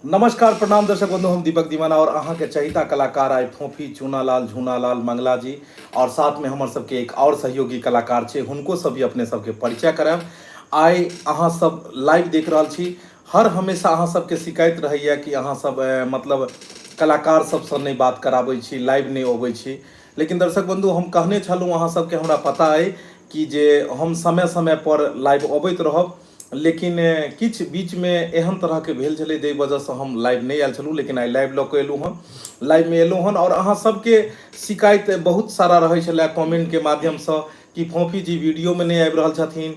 नमस्कार प्रणाम दर्शक बंधु, हम दीपक दीवाना और अहाँ के चहिता कलाकार आए फोफी चूनालाल झूनालाल मंगला जी और साथ में हमर सबके एक और सहयोगी कलाकार छे, हुनको सभी अपने सबके परिचय करायब। आइ अहाँ सब लाइव देख रहल छी। हर हमेशा अहाँ सबके शिकायत रहैया कि अहाँ सब मतलब कलाकार सबसँ नहीं बात कराबै छी, लाइव नहीं अबै छी। लेकिन दर्शक बंधु, हम कहने छलहुँ अहाँ सबके, हमरा पता है कि जे हम समय समय पर लाइव अबैत रहब, लेकिन किछ बीच में एहन तरह के भेल छलै जाहि वजह से हम लाइव नहीं आयल छलहुँ। लेकिन आई लाइव लऽ कऽ एलहुँ हन, लाइव में एलहुँ हन और अहाँ सबके शिकायत बहुत सारा रहै छलै कमेंट के माध्यम से कि फोफी जी वीडियो में नहीं आबि रहल छथिन,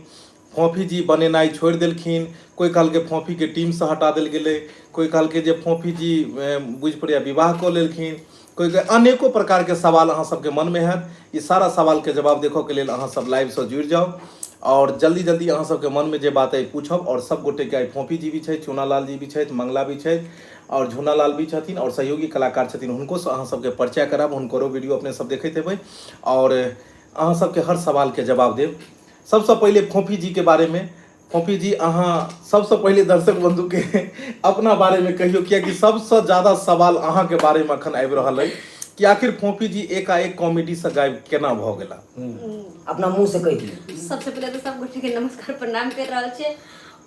फोफी जी बनेनाइ छोड़ि देलखिन, कोई कहलकै फोफी के टीम से हटा देल गेलै, कोई कहलकै जे फोफी जी बुझि पड़ैया विवाह कऽ लेलखिन, कोई अनेको प्रकार के सवाल अहाँ सबके मन में हैत। ई सारा सवाल के जवाब देखो के लेल अहाँ सब लाइव से जुड़ि जाओ और जल्दी जल्दी अहाँ सबके मन में जे बात है पूछब। और सब गोटे के आई फोफी जी भी छै, चूनालाल जी भी छै, मंगला भी छै और झूनालाल भी छथिन और सहयोगी कलाकार छथिन, हुनको से अहाँ सबके परिचय कराब। हुनकरो वीडियो अपने सब देखैत हेबै और अहाँ सबके हर सवाल के जवाब देब। सबसे पहले फोफी जी के बारे में, फोफी जी अहाँ सबसे पहले दर्शक बंधु के अपना बारे में कहियो, कियाकि सबसे ज्यादा सवाल अहाँ के बारे में अखन आबि रहल है कि आखिर फोफी जी एकाएक कॉमेडी से गायब केना भ गेला। अपना मुंह से कह दिए। सबसे पहले तो सब गोटे के नमस्कार प्रणाम कर रहल छे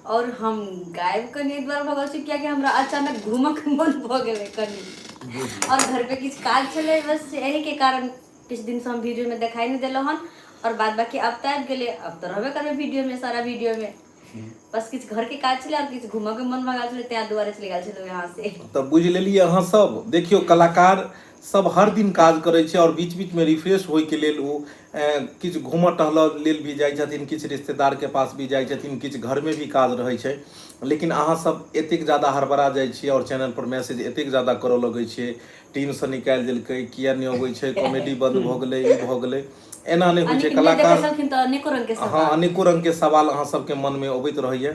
और हम गायब कनी द्वार भ गेल छी कियाकि हमरा अचानक घूमक मन भ गेलै कनी और घर पे किछ काज चले, बस यही के कारण किछ दिन से हम वीडियो में दिखाई नहीं देलो हन और बाद बाकी अब तो आबि गेलै, अब तो रहबे करबे वीडियो में, सारा वीडियो में बस किछ घर के काज चले और किछ घूमक मन भ गेल छले त्या दुआरे चले गेल छलो यहाँ से। तब बुझ लेलिए अहाँ सब। देखियो कलाकार सब हर दिन काज करे छे और बीच बीच में रिफ्रेश होय के लेल वो किछ घूम टहल लेल भी जाय छथिन, किछ रिश्तेदार के पास भी जाय छथिन, किछ घर में भी काज रहे छे। लेकिन अहाँ सब एतेक ज्यादा हड़बड़ा जाय छिए और चैनल पर मैसेज एतेक ज्यादा करऽ लगे छिए, टीम से निकाल देलकै, किया नहीं अबै छै, कॉमेडी बंद भ गेलै, ई भ गेलै, एना नहीं होइ छै। कलाकार हाँ अनेको रंग के सवाल अहाँ सबके मन में अबैत रहैया।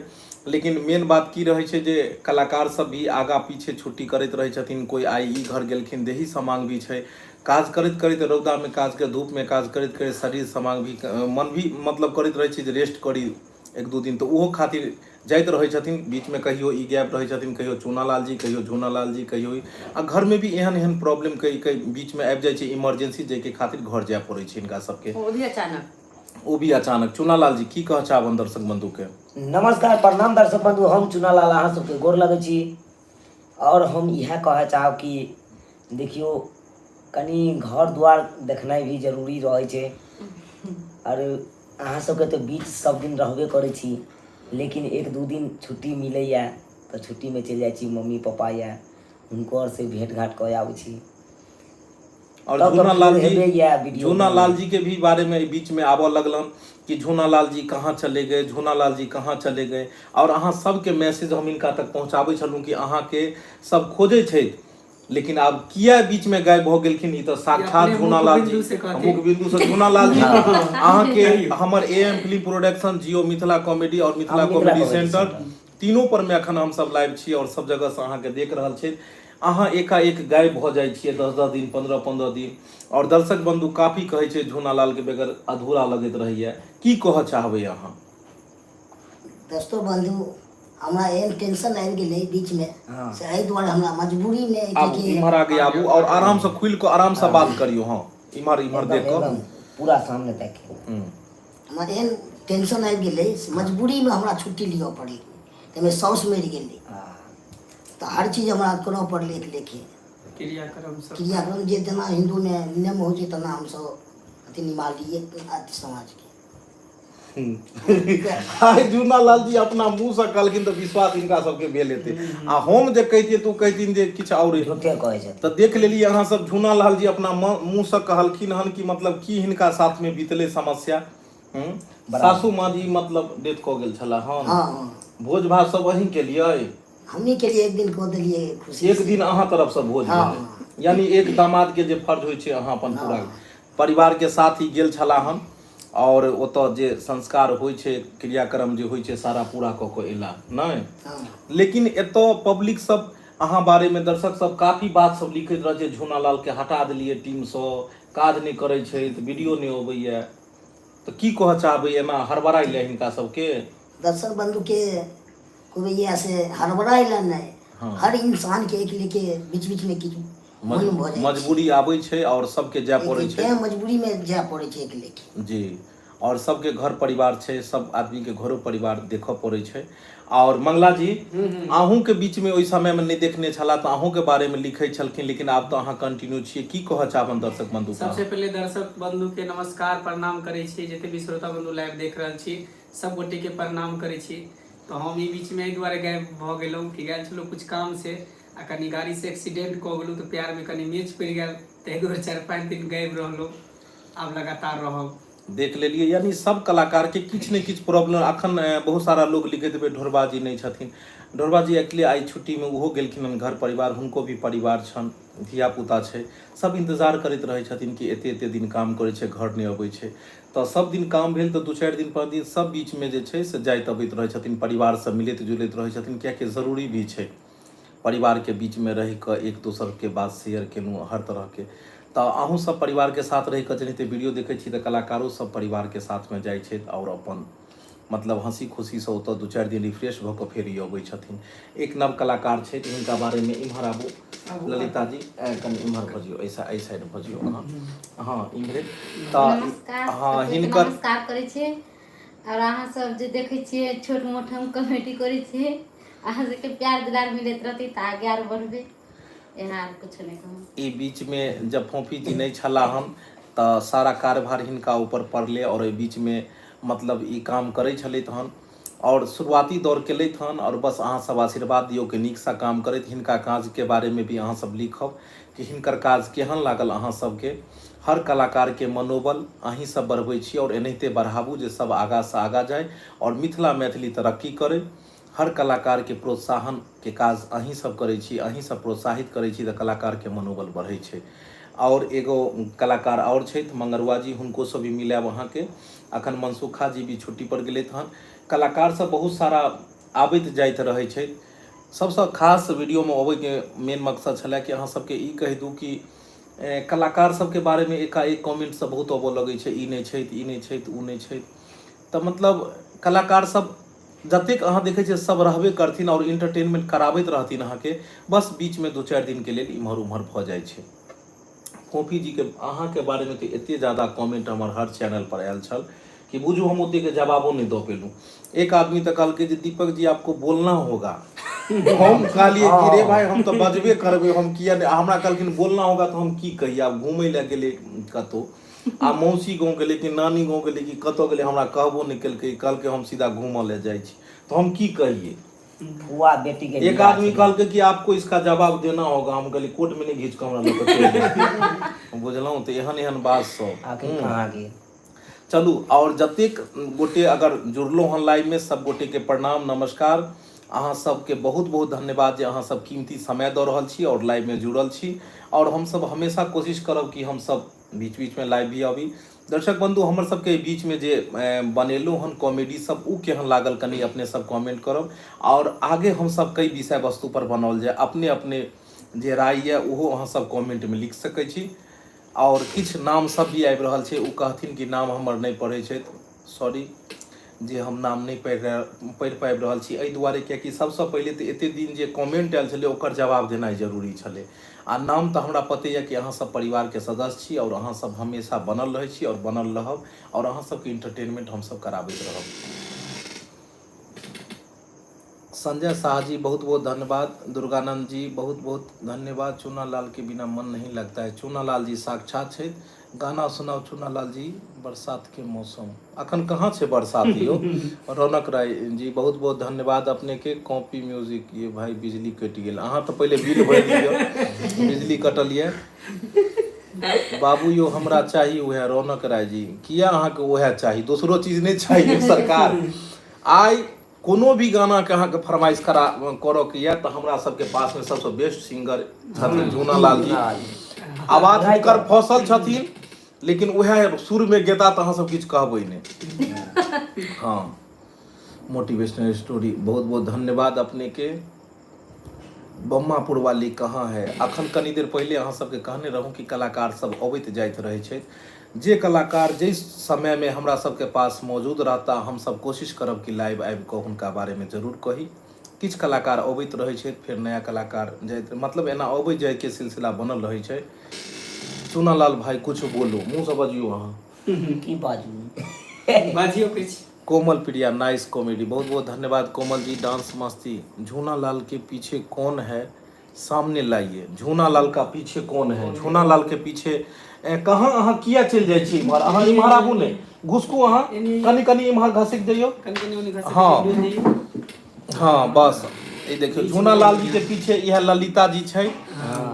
लेकिन मेन बात की रहे छे जे कलाकार सब भी आगा पीछे छुट्टी करैत रहे छथिन, कोई आई ई घर गेलखिन देही समांग भी छै, काज करैत करैत रौदा में काज के धूप में काज करैत करैत शरीर समांग भी मन भी मतलब करैत रहे छै जे रेस्ट करी एक दू दिन, तो ओहो खातिर जाइत रहे छथिन। बीच में कहियो ई गैप रहे छथिन, कहियो चूनालाल जी, कहियो झूनालाल जी, कहियो ई आ घर में भी एहन एहन प्रॉब्लम कई बीच में आबि जाय छै इमरजेंसी, जाके खातिर घर जाय पड़े छै इनका सबके, वो भी अचानक। चूनालाल जी की कह चाहब दर्शक बंधु के? नमस्कार प्रणाम दर्शक बंधु, हम चूनालाल अहाँ सबके गोर लगै छी और हम यह कहे चाहब कि देखियो कनी घर द्वार देखनाइ भी जरूरी रहे छे और अहाँ सबके तो बीच सब दिन रहबे करे छी, लेकिन एक दू दिन छुट्टी मिले या तो छुट्टी में चल जाय छी मम्मी पापा या उनको से भेंट घाट कर आबै छी। और झूनालाल जी के भी बारे में बीच में आबऽ लगलन कि झूनालाल जी कहाँ चले गए, झूनालाल जी कहाँ चले गए, और अहाँ सबके मैसेज हम इनका तक पहुँचाबै छलहुँ कि अहाँ के सब खोजे छे, लेकिन अब किया बीच में गायब हो गेलखिन, ई तो साक्षात झूनालाल जी मुख बिंदु से झूनालाल जी अहाँ के हमर am film production, Jio Mithila comedy और मिथिला कॉमेडी सेंटर तीनों पर में अखन हम सब लाइव छी और सब जगह से अहाँ के देख रहल छे। अहाँ एकाएक गायब भ जाय छिए 10-10 दिन 15-15 दिन और दर्शक बंधु काफी कहे छे झूनालाल के बगैर अधूरा लगत रहिए, की कह चाहबे अहाँ? दोस्तों बंधु हमरा एहन टेंशन आबि गेलै बीच में से एहि दुआरे हमरा मजबूरी में अब इम्हर आगे आबू और आराम से खुल के आराम से बात करियो। हां इम्हर देख के पूरा सामने तक हमरा एहन टेंशन आबि गेलै से मजबूरी में हमरा छुट्टी लियो पड़लै, तमे साउस मरि गेलै तो हर चीज हमरा करऽ पड़लै लेके क्रियाक्रम जे जना हिंदू में नियम हो छै तना हम सब अथी निभा लिए समाज के। हाय झूनालाल जी अपना मुंह से कहलखिन तो विश्वास इनका सबके भेल हेतै, आ हम जे कहितिए तू कहथिन जे किछ और झूठे कहै छै तो देख लेलिए अहाँ सब। झूनालाल जी अपना मुंह से कहलखिन हन कि मतलब की हिनका साथ में बीतले समस्या। सासू माँ जी मतलब डेथ क गेल छला। हां भोज भात सब वहीं के लिए हमनी के लिए एक दिन कह देलिए खुशी, एक दिन अहाँ तरफ से भोज भेलै, यानी एक दामाद के जे फर्ज होइ छै अहाँ अपन पूरा परिवार के साथ ही गेल छला हन और ओतऽ जे संस्कार होइ छै क्रियाक्रम जे होइ छै सारा पूरा कऽ के एला नहीं। लेकिन एतऽ पब्लिक सब अहाँ बारे में दर्शक सब काफी बात सब लिखैत रहे छै, झूनालाल के हटा देलिए टीम से, काज नहीं करे छै, वीडियो नहीं अबैया, तो की कह चाहबै एना हड़बड़ाइले हिनका सबके? दर्शक बंधु के कोई ये ऐसे हड़बड़ाइला नहीं। हाँ। हर इंसान के एक लेके बीच बीच में किछु मन भऽ जाइ छै। मजबूरी आबै छै और सबके जाय पड़ै छै। तें मजबूरी में जाय पड़ै छै एक लेके। जी, और सबके घर परिवार छै, सब आदमी के घरो परिवार देखऽ पड़ै छै। और मंगला जी अहूँ के बीच में ओहि समय में नहीं देखने छला तो अहूँ के बारे में लिखै छलखिन, लेकिन आब तो अहाँ कंटिन्यू छियै, की कहऽ चाहबन दर्शक बंधु? सबसे पहले दर्शक बंधु के नमस्कार प्रणाम करै छी, जते भी श्रोता बंधु लाइव देख रहल छी सब गोटे के प्रणाम करै छी। तो हम ई बीच में एहि दुआरे गायब भऽ गेलहुँ कि गेल छलहुँ कुछ काम से, आ कनी गाड़ी से एक्सीडेंट कऽ गेलहुँ तो पैर में कनी मेच पड़ि गेल, ताहि दुआरे 4-5 दिन गायब रहलहुँ। आब लगातार रहब। देख लेलिए, यानी सब कलाकार के किछ ने किछ प्रॉब्लम। अखन बहुत सारा लोग लिखैत हेबै ढोरबा जी नहीं छथिन। ढोरबा जी एक्चुअली आई छुट्टी में ओहो गेलखिन हन घर परिवार, हुनको भी परिवार छन, धिया पुता छै, सब इंतजार करैत रहै छथिन कि एते एते दिन काम करै छै, घर नहीं अबै छै। तो सब दिन काम भेल तो 2-4 दिन 5 दिन सब बीच में जे छै से जाइत अबैत रहै छथिन, परिवार से मिलैत जुलैत रहै छथिन, कियाकि जरूरी भी छै परिवार के बीच में रह कऽ एक दोसर के बात शेयर केलहुँ हर तरह के। तो अहूँ सब परिवार के साथ रह कऽ जेनाहिते वीडियो देखै छी तो कलाकारों सब परिवार के साथ में जाइ छथि और अपन मतलब हंसी खुशी से ओतऽ 2-4 दिन रिफ्रेश भऽ कऽ फेर अबै छथिन। एक नव कलाकार छै, हिनका बारे में इम्हर आबू ललिता जी, कनि इम्हर भजियो, ऐसा एहि साइड भजियो अहाँ। हाँ इम्हरे तो हाँ हिनकर नमस्कार करै छी। और अहाँ सब जे देखै छियै छोट मोट हम कमेटी करै छियै, अहाँ सबके प्यार दुलार मिलैत रहतै तऽ आगे आर बढ़बै, एना आर कुछ नहीं कहूँ। ई बीच में जब फोफी जी नहीं छला हन तो सारा कार्यभार हिनका ऊपर पड़ले और एहि बीच में मतलब ई काम करै छलैथ हन और शुरुआती दौर केलैथ हन। और बस अहाँ सब आशीर्वाद दियौ कि नीक सा काम करैत, हिनका काज के बारे में भी अहाँ सब लिखब कि हिनकर काज केहन लागल अहाँ सबके। हर कलाकार के मनोबल अहीं सब बढ़बै छी और एनाहिते बढ़ाबू जे सब आगाँ से आगाँ जाए और मिथिला मैथिली तरक्की करे। हर कलाकार के प्रोत्साहन के काज अहीं सब करै छी, अहीं सब प्रोत्साहित करै छी तो कलाकार के मनोबल बढ़ै छै। और एगो कलाकार और छथि मंगरुआ जी, हुनको से भी मिलाब अहाँ के। अखन मनसुखा जी भी छुट्टी पर गेलैथ हन। कलाकार सब बहुत सारा आबैत जाइत रहै छै। सबसे खास वीडियो में अबै के मेन मकसद छलै कि अहाँ सबके ई कहि दूँ कि कलाकार सबके बारे में एकाएक कमेंट सब बहुत अबऽ लगै छै, ई नहीं छै, ई नहीं छै, उ नहीं छै। तो मतलब कलाकार सब जतेक अहाँ देखै छियै सब रहबे करथिन और इंटरटेनमेंट कराबैत रहथिन अहाँ के, बस बीच में 2-4 दिन के लेल इम्हर उम्हर भऽ जाइ छै। फोफी जी के अहाँ के बारे में तो एते ज्यादा कमेंट हमर हर चैनल पर आयल छल कि बुझू हम ओते के जवाबो नहीं दऽ पेलूँ। एक आदमी तो कहलकै जे दीपक जी आपको बोलना होगा। हम कहलिए कि रे भाई हम तो बजबे करबै, हम किया नहीं। हमरा कहलखिन बोलना होगा तो हम की कहिए, आब घूमै लए गेलै कतौ आ मौसी गाँव गेलै कि नानी गाँव गेलै कि कतऽ गेलै हमरा कहबो नहीं केलकै, कहलकै हम सीधा घूमऽ ले जाइ छी, तो हम की कहिए। फुआ बेटी के एक आदमी कहलकै कि आपको इसका जवाब देना होगा, हम कहलिए कोर्ट में नहीं घींच के हमरा लोग के बुझलहुँ। तो एहन एहन बात सब आखिर कहाँ गे। चलू और जतेक गोटे अगर जुड़लो हन लाइव में सब गोटे के प्रणाम नमस्कार। अहाँ सबके बहुत बहुत धन्यवाद जे अहाँ सब कीमती समय दऽ रहल छी और लाइव में जुड़ल छी। और हम सब हमेशा कोशिश करब कि हम सब बीच बीच में लाइव भी आबी। दर्शक बंधु हमर सबके बीच में जे बनेलहुँ हन कॉमेडी सब, उ केहन लागल कनी अपने सब कमेंट करब। और आगे हम सब कई विषय वस्तु पर बनाओल जाए, अपने अपने जे राय ये उहो अहाँ सब कमेंट में लिख सकै छी। और किछ नाम सब भी आबि रहल छै, उ कहथिन कि नाम हमर नहीं पढ़ै छै, सॉरी जे हम नाम नहीं पढ़ि पाबि रहल छी, एहि दुआरे कियाकि सबसे पहिले तो एते दिन जे कमेंट आयल छलै ओकर जवाब देनाइ जरूरी छलै। आ नाम तो हमरा पते यऽ कि अहाँ सब परिवार के सदस्य छी और अहाँ सब हमेशा बनल रहै छी और बनल रहब और अहाँ सबके इंटरटेनमेंट हम सब कराबैत रहब। संजय शाह जी बहुत बहुत धन्यवाद। दुर्गानंद जी बहुत बहुत धन्यवाद। चूनालाल के बिना मन नहीं लगता है। चूनालाल जी साक्षात छथि। गाना सुनाओ चूनालाल जी, बरसात के मौसम। अखन कहाँ छे बरसात यो। रौनक राय जी बहुत बहुत धन्यवाद अपने के। कॉपी म्यूजिक ये भाई बिजली कटि गेल, अहाँ तो पहले बिल भरि दियौ, बिजली कटल ये। बाबू यो हमरा चाहिए वह रौनक राय जी, किया अहाँ के वह चाहिए, दोसरो चीज नहीं चाहिए सरकार। आई कोनो भी गाना के अहाँ के फरमाइश करऽ के ये तो हमरा सबके पास में सबसे बेस्ट सिंगर छथिन चूनालाल जी। आवाज हुनकर फसल छथिन, लेकिन वह सुर में गेता तो अहाँ सब किछु कहबै नहीं। हाँ मोटिवेशनल स्टोरी बहुत बहुत धन्यवाद अपने के। बम्मापुर वाली कहाँ है। अखन कनी देर पहले अहाँ सबके कहने रहूँ कि कलाकार सब अबैत जाइत रहै छै, जे कलाकार जिस समय में हमरा सबके पास मौजूद रहता हम सब कोशिश करब कि लाइव आबि कऽ हुनका बारेमे जरूर कही। किछु कलाकार अबैत रहै छै, फिर नया कलाकार जाइत, मतलब एना अबै जाइके सिलसिला बनल रहै छै। चूनालाल भाई कुछ बोलो, मुँह से बजियो अहाँ। की बाजू बाजियो किछ। कोमल प्रिया नाइस कॉमेडी, बहुत बहुत धन्यवाद कोमल जी। डांस मस्ती, झूनालाल के पीछे कौन है सामने लाइए। झूनालाल का पीछे कौन है? झूनालाल के पीछे कहाँ अहाँ किया चल जाइ छी इम्हर? अहाँ इम्हर आबू ने, घुसकू अहाँ, कनी कनी इम्हर घसक जइयो। हाँ हाँ बस ये देखियो झूनालाल जी के पीछे यह ललिता जी छै,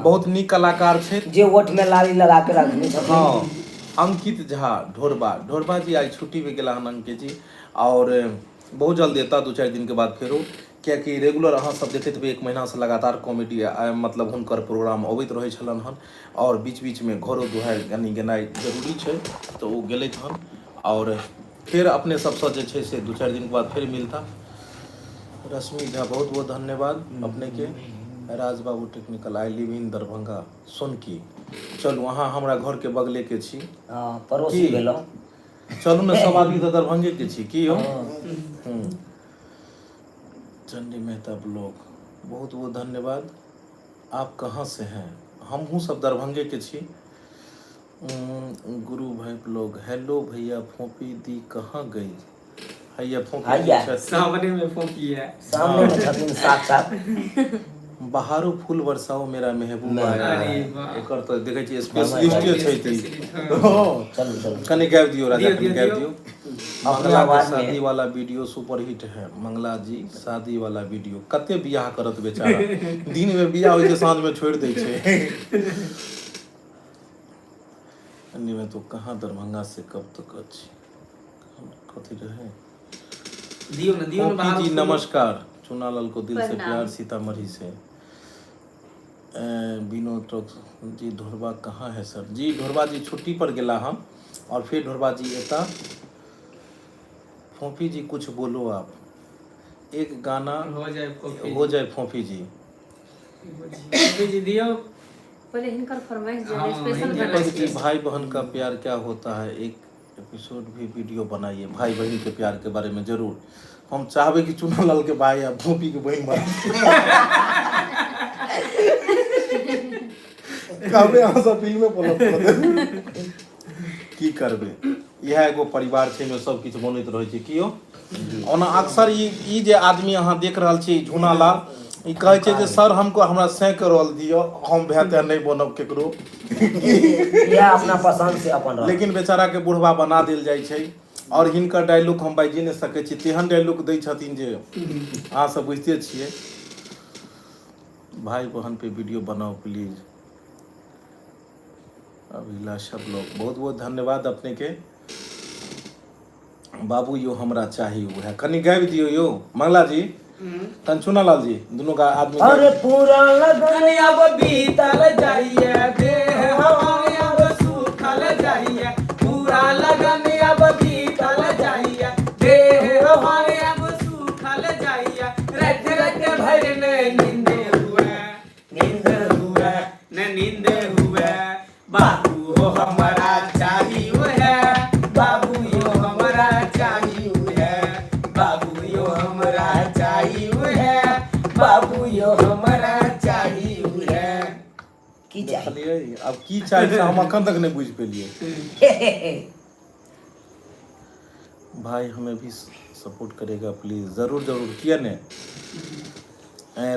बहुत नीक कलाकार छै जे ओठ में लाली लगा के रखने छथिन। हाँ अंकित झा ढोरबा जी आज छुट्टी पे गेला हन अंकित जी, और बहुत जल्द एता 2-4 दिन के बाद फेरो, कियाकि रेगुलर अहाँ सब देखैत हेबै 1 महीना से लगातार कॉमेडी मतलब हुनकर प्रोग्राम अबैत रहै छलन हन, और बीच बीच में घरो दुहार यानी गेनाइ जरूरी छै तो ओ गेलैथ हन, और फिर अपने सबसँ जे छै से 2-4 दिन के बाद फिर मिलता। रश्मि झा बहुत बहुत धन्यवाद अपने के। Raj Babu technical, I live in Darbhanga सोनकी। चलू अहाँ हमरा घर के बगले के छी, पड़ोसी की? भेलौं। चलू ने सब आदमी तो दरभंगे के छी की हो। चंडी मेहता ब्लॉग, बहुत बहुत धन्यवाद। आप कहाँ से हैं? हमहूँ सब दरभंगे के छी। गुरु भाई ब्लॉग, हेलो भैया फोपी दी कहाँ गई? हैया फोपी दी छथि। सामने में फोपी है, सामने में छथिन साक्षात। बहारो फूल बरसाओ मेरा महबूब आया है। अरे वाह। एकर तो देखै छी स्पेशलिस्ट छै ती। चलू चलू कने गाबि दियो राजा, कने गाबि दियो। अपने मंगला के आवाज में। शादी वाला वीडियो सुपर हिट है। मंगला जी शादी वाला वीडियो कते बियाह करत बेचारा, दिन में बियाह होइ छै साँझ में छोड़ दै छै। अन्य में तो कहाँ दरभंगा से कब तक अच्छी कथी रहे। दियो ना फोपी जी नमस्कार, चूनालाल को दिल से प्रणाम। प्यार सीतामढ़ी से। विनोद जी ढोरबा कहाँ है सर? जी ढोरबा जी छुट्टी पर गेला हम, और फिर ढोरबा जी एता। फोफी जी कुछ बोलो आप, एक गाना हो जाए फोपी। हो जाए फोफी जी। फोपी जी दियो। पहले हिनकर फरमाइश हाँ, स्पेशल हिनकर बना दीपक जी भाई बहन का प्यार क्या होता है, एक एपिसोड भी वीडियो बनाइए भाई बहन के प्यार के बारे में जरूर। हम चाहबे कि चूनालाल के भाई या फोफी के बहन कहबे अहाँ सब फिल्म में बोलत की करबे, यह एगो परिवार छै में सब किछु बनैत रहै छै की हो। ओना अक्सर ई जे आदमी अहाँ देख रहल छी झूनालाल, ई कहै छै जे सर हमको हमरा सैंक रोल दियो, हम भेते नहीं बनब केकरो। यह अपना पसंद से अपन रह। लेकिन बेचारा के बुढ़वा बना देल जाइ छै, और हिनकर डायलॉग हम बाजि नहीं सकै छी, तेहन डायलॉग दै छथिन जे अहाँ सब बुझते छियै। भाई बहन पे वीडियो बनाओ प्लीज। अभिलाषा ब्लॉग, बहुत बहुत धन्यवाद अपने के। बाबू यो हमरा चाही उहे, कनी गाबि दियो यो मंगला जी, तन चूनालाल जी दोनों का आदमी। अरे पूरा लगन अब बीतल जाइए, देह हमारे अब सूखल जाइए, पूरा लगन अब बीतल जाइए, देह हमारे अब सूखल जाइए, रट रट भरने नींदे हुए, नींद हुए न नींद हुए, बाबू हो हमारा चाहिए है, बाबू यो हमारा चाहिए है, बाबू यो हमारा चाहिए है, बाबू यो हमारा चाहिए है। की चाहिए? देखलिए अब की चाही से हम अखन तक नहीं बुझ पेलिए। भाई हमें भी सपोर्ट करेगा प्लीज, जरूर जरूर, किया ने।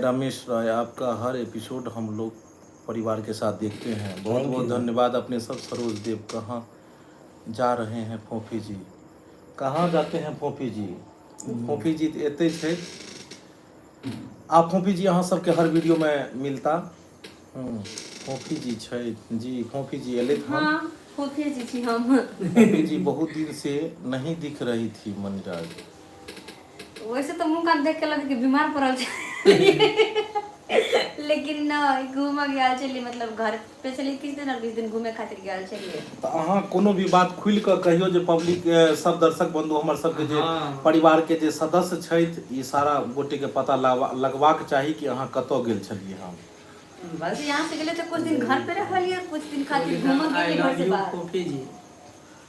रमेश राय, आपका हर एपिसोड हम लोग परिवार के साथ देखते हैं, बहुत बहुत धन्यवाद अपने सब। सरोज देव, कहाँ जा रहे हैं फोफी जी? कहाँ जाते हैं फोफी जी? फोफी जी एते छै, आप फोफी जी अहाँ सबके हर वीडियो में मिलता। फोफी जी छै जी, फोफी जी एले हन। हाँ फोफी जी छी हम। फोफी जी बहुत दिन से नहीं दिख रही थी मनिराज। वैसे तो मुंह कान देख के लगे कि बीमार पड़ल छै। लेकिन न घूम गया चली, मतलब घर पे चली किस दिन और किस दिन घूमे खातिर गया चलिए। तो अहाँ कोनो भी बात खुल के कहियो जे पब्लिक सब दर्शक बंधु हमर सबके जे परिवार के जे सदस्य छथि, ई सारा गोटे के पता लगवाक चाही कि अहाँ कतौ गेल छलिए। हम बस यहाँ से गेले तो कुछ दिन घर पे रहलिए, कुछ दिन खातिर घूम के घर से बाहर। फोफी जी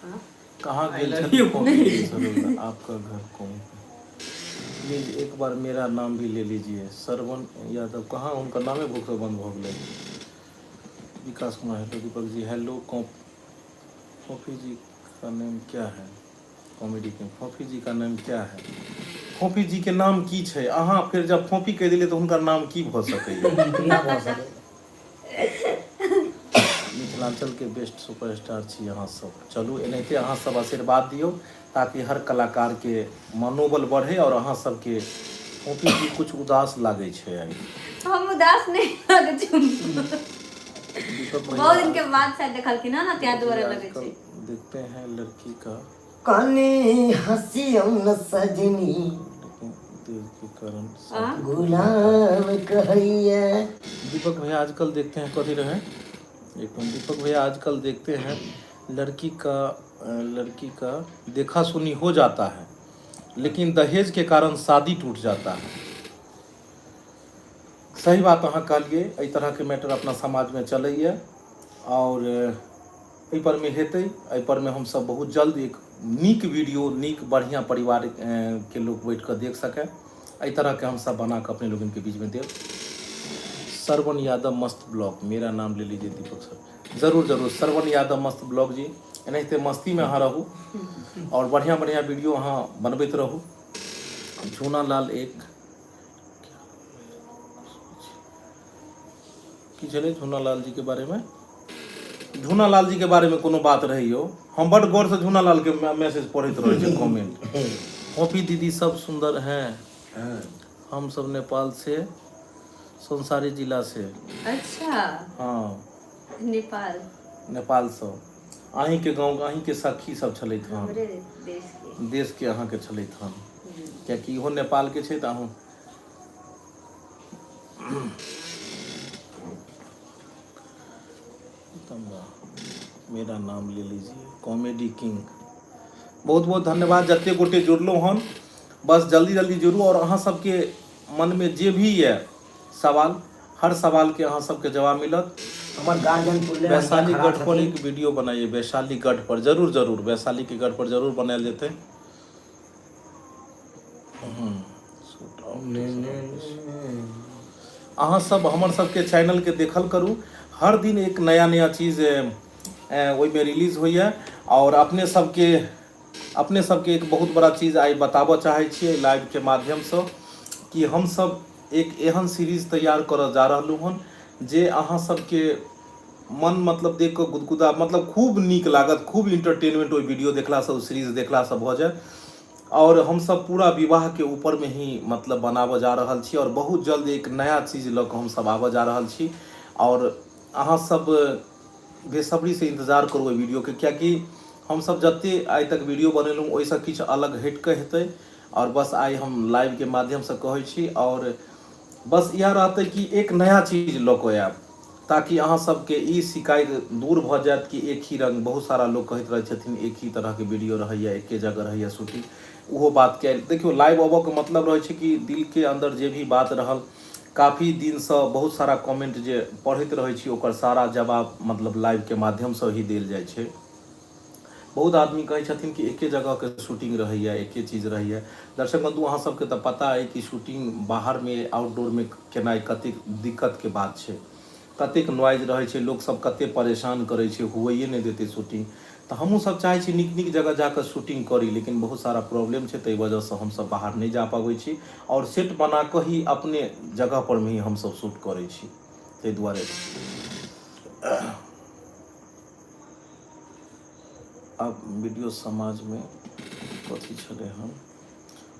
कहाँ गेल छथिन पॉपी सरोजा? आपका घर कौन है? प्लीज एक बार मेरा नाम भी ले लीजिए। श्रवण यादव, कहाँ उनका नामे भूख से बंद हो गए। विकास Kumar, hello Deepak ji, hello. Poppy जी का नाम क्या है? कॉमेडी के पॉपी जी का नाम क्या है? पॉपी जी के नाम की छै? अहाँ फिर जब पॉपी कह दिले तो उनका नाम की भ सकैया? प्रिया भऽ सकैए। मिथिलांचल के बेस्ट सुपरस्टार छी अहाँ सब। चलू एनाहिते अहाँ सब आशीर्वाद दियौ ताकि हर कलाकार के मनोबल बढ़े। और अहाँ सबके पॉपी जी कुछ उदास लागे छै आइ। हम उदास नहीं लगे छी। दीपक बहुत दिन के बाद शायद देखलखिन ना त्या दुआरे लगे आजकल छी। देखते हैं लड़की का कने हंसियम न सजनी लेकिन दिल के कारण गुलाम कहैया। दीपक भैया आजकल देखते हैं कथी रहे एक मिनट। दीपक भैया आजकल देखते हैं लड़की का देखा सुनी हो जाता है लेकिन दहेज के कारण शादी टूट जाता है। सही बात अहाँ कहलिए। एहि तरह के मैटर अपना समाज में चलैया और एहि पर में हेतै। एहि पर में हम सब बहुत जल्द एक नीक वीडियो, नीक बढ़िया परिवार के लोग बैठ कर देख सके। एहि तरह के हम सब बना के अपने लोगन के बीच में देव। श्रवण यादव मस्त ब्लॉग, मेरा नाम ले लीजिए दीपक सर। जरूर जरूर श्रवण यादव मस्त ब्लॉग जी। एनाहिते मस्ती में अहाँ रहू और बढ़िया बढ़िया वीडियो अहाँ बनबैत रहू। झूना लाल एक की छलै झूना लाल जी के बारे में? झूना लाल जी के बारे में कोनो बात रहियो। हम बड़ गौर से झूना लाल के मैसेज पढ़ैत रहे छी कमेंट। पॉपी दीदी सब सुंदर हैं। हम सब नेपाल से, सोनसारी जिला से। अच्छा हाँ नेपाल से। अहीं के गांव, अहीं के सखी सब छलैत हन। हमरे देश के अहाँ के छलैत हन। कियाकि इहो नेपाल के छै त अहूँ मेरा नाम ले लीजिए कॉमेडी किंग। बहुत बहुत धन्यवाद जते गोटे जुड़लो हन। बस जल्दी जल्दी जुड़ू और अहाँ सबके मन में जे भी है सवाल, हर सवाल के अहाँ सबके जवाब मिलत। हमार गार्जियन पुरले वैशाली गढ़ पर एक वीडियो बनाइए। वैशाली गढ़ पर जरूर जरूर, वैशाली के गढ़ पर जरूर बनायल जेतै। अहाँ सब हमर सबके चैनल के देखल करू। हर दिन एक नया नया चीज ओहि में रिलीज होइए। और अपने सबके एक बहुत बड़ा चीज आई बताबऽ चाहे छियै लाइव के माध्यम से कि हम सब एक एहन सीरीज तैयार करऽ जा रहलू हन जे अहाँ सबके मन मतलब देख के गुदगुदा मतलब खूब नीक लागत, खूब इंटरटेनमेंट ओहि वीडियो देखला से, सीरीज देखला से भऽ जाए। और हम सब पूरा विवाह के ऊपर में ही मतलब बनाबऽ जा रहल छी और बहुत जल्द एक नया चीज लऽ कऽ हम सब आबऽ जा रहल छी। और अहाँ सब बेसब्री से इंतजार करू ओहि वीडियो के, कियाकि हम सब जते आइ तक वीडियो बनेलहुँ ओहिसँ किछु अलग हटि कऽ हेतै। और बस आइ हम लाइव के माध्यम से कहै छी और बस यह रहते कि एक नया चीज लऽ कऽ आयब ताकि अहाँ सबके ई शिकायत दूर भऽ जायत कि एक ही रंग, बहुत सारा लोग कहैत रहै छथिन एक ही तरह के वीडियो रहैया, एके जगह रहैया शूटिंग। ओहो बात के देखियो लाइव अबऽ के मतलब रहै छै कि दिल के अंदर जे भी बात रहल, काफ़ी दिन से बहुत सारा कमेंट जे पढ़ैत रहै छी ओकर सारा जवाब मतलब लाइव के माध्यम से ही देल जाइ छै। बहुत आदमी कहै छथिन कि एके जगह के शूटिंग रहैया, एके चीज रहैया। दर्शक बंधु अहाँ सबके तऽ पता है कि शूटिंग बाहर में आउटडोर में केनाइ कतेक दिक्कत के बात छै, कतेक नॉइज रहै छै, लोग सब कते परेशान करै छै, हुए नहीं देते शूटिंग। तो हमहूँ सब चाहे छी नीक नीक जगह जाकर शूटिंग करी, लेकिन बहुत सारा प्रॉब्लम छै ताहि वजह से हम सब बाहर नहीं जा पाबै छी और सेट बना कऽ ही अपने जगह पर में ही हम सब शूट करै छी। ताहि दुआरे अब वीडियो समाज में कथी छले हम,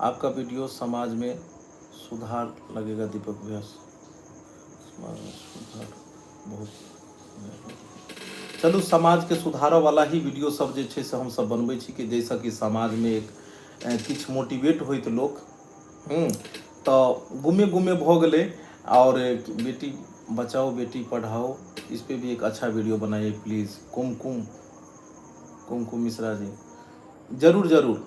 आपका वीडियो समाज में सुधार लगेगा दीपक भैया। समाज में सुधार बहुत, चलू समाज के सुधार वाला ही वीडियो सब जे छै से हम सब बनबै छी कि जैसा कि समाज में एक किछु मोटिवेट होइत लोग तो गुमे गुमे भऽ गेलै। और बेटी बचाओ बेटी पढ़ाओ, इस पे भी एक अच्छा वीडियो बनाइए प्लीज़। कुमकुम मिश्रा जी जरूर जरूर।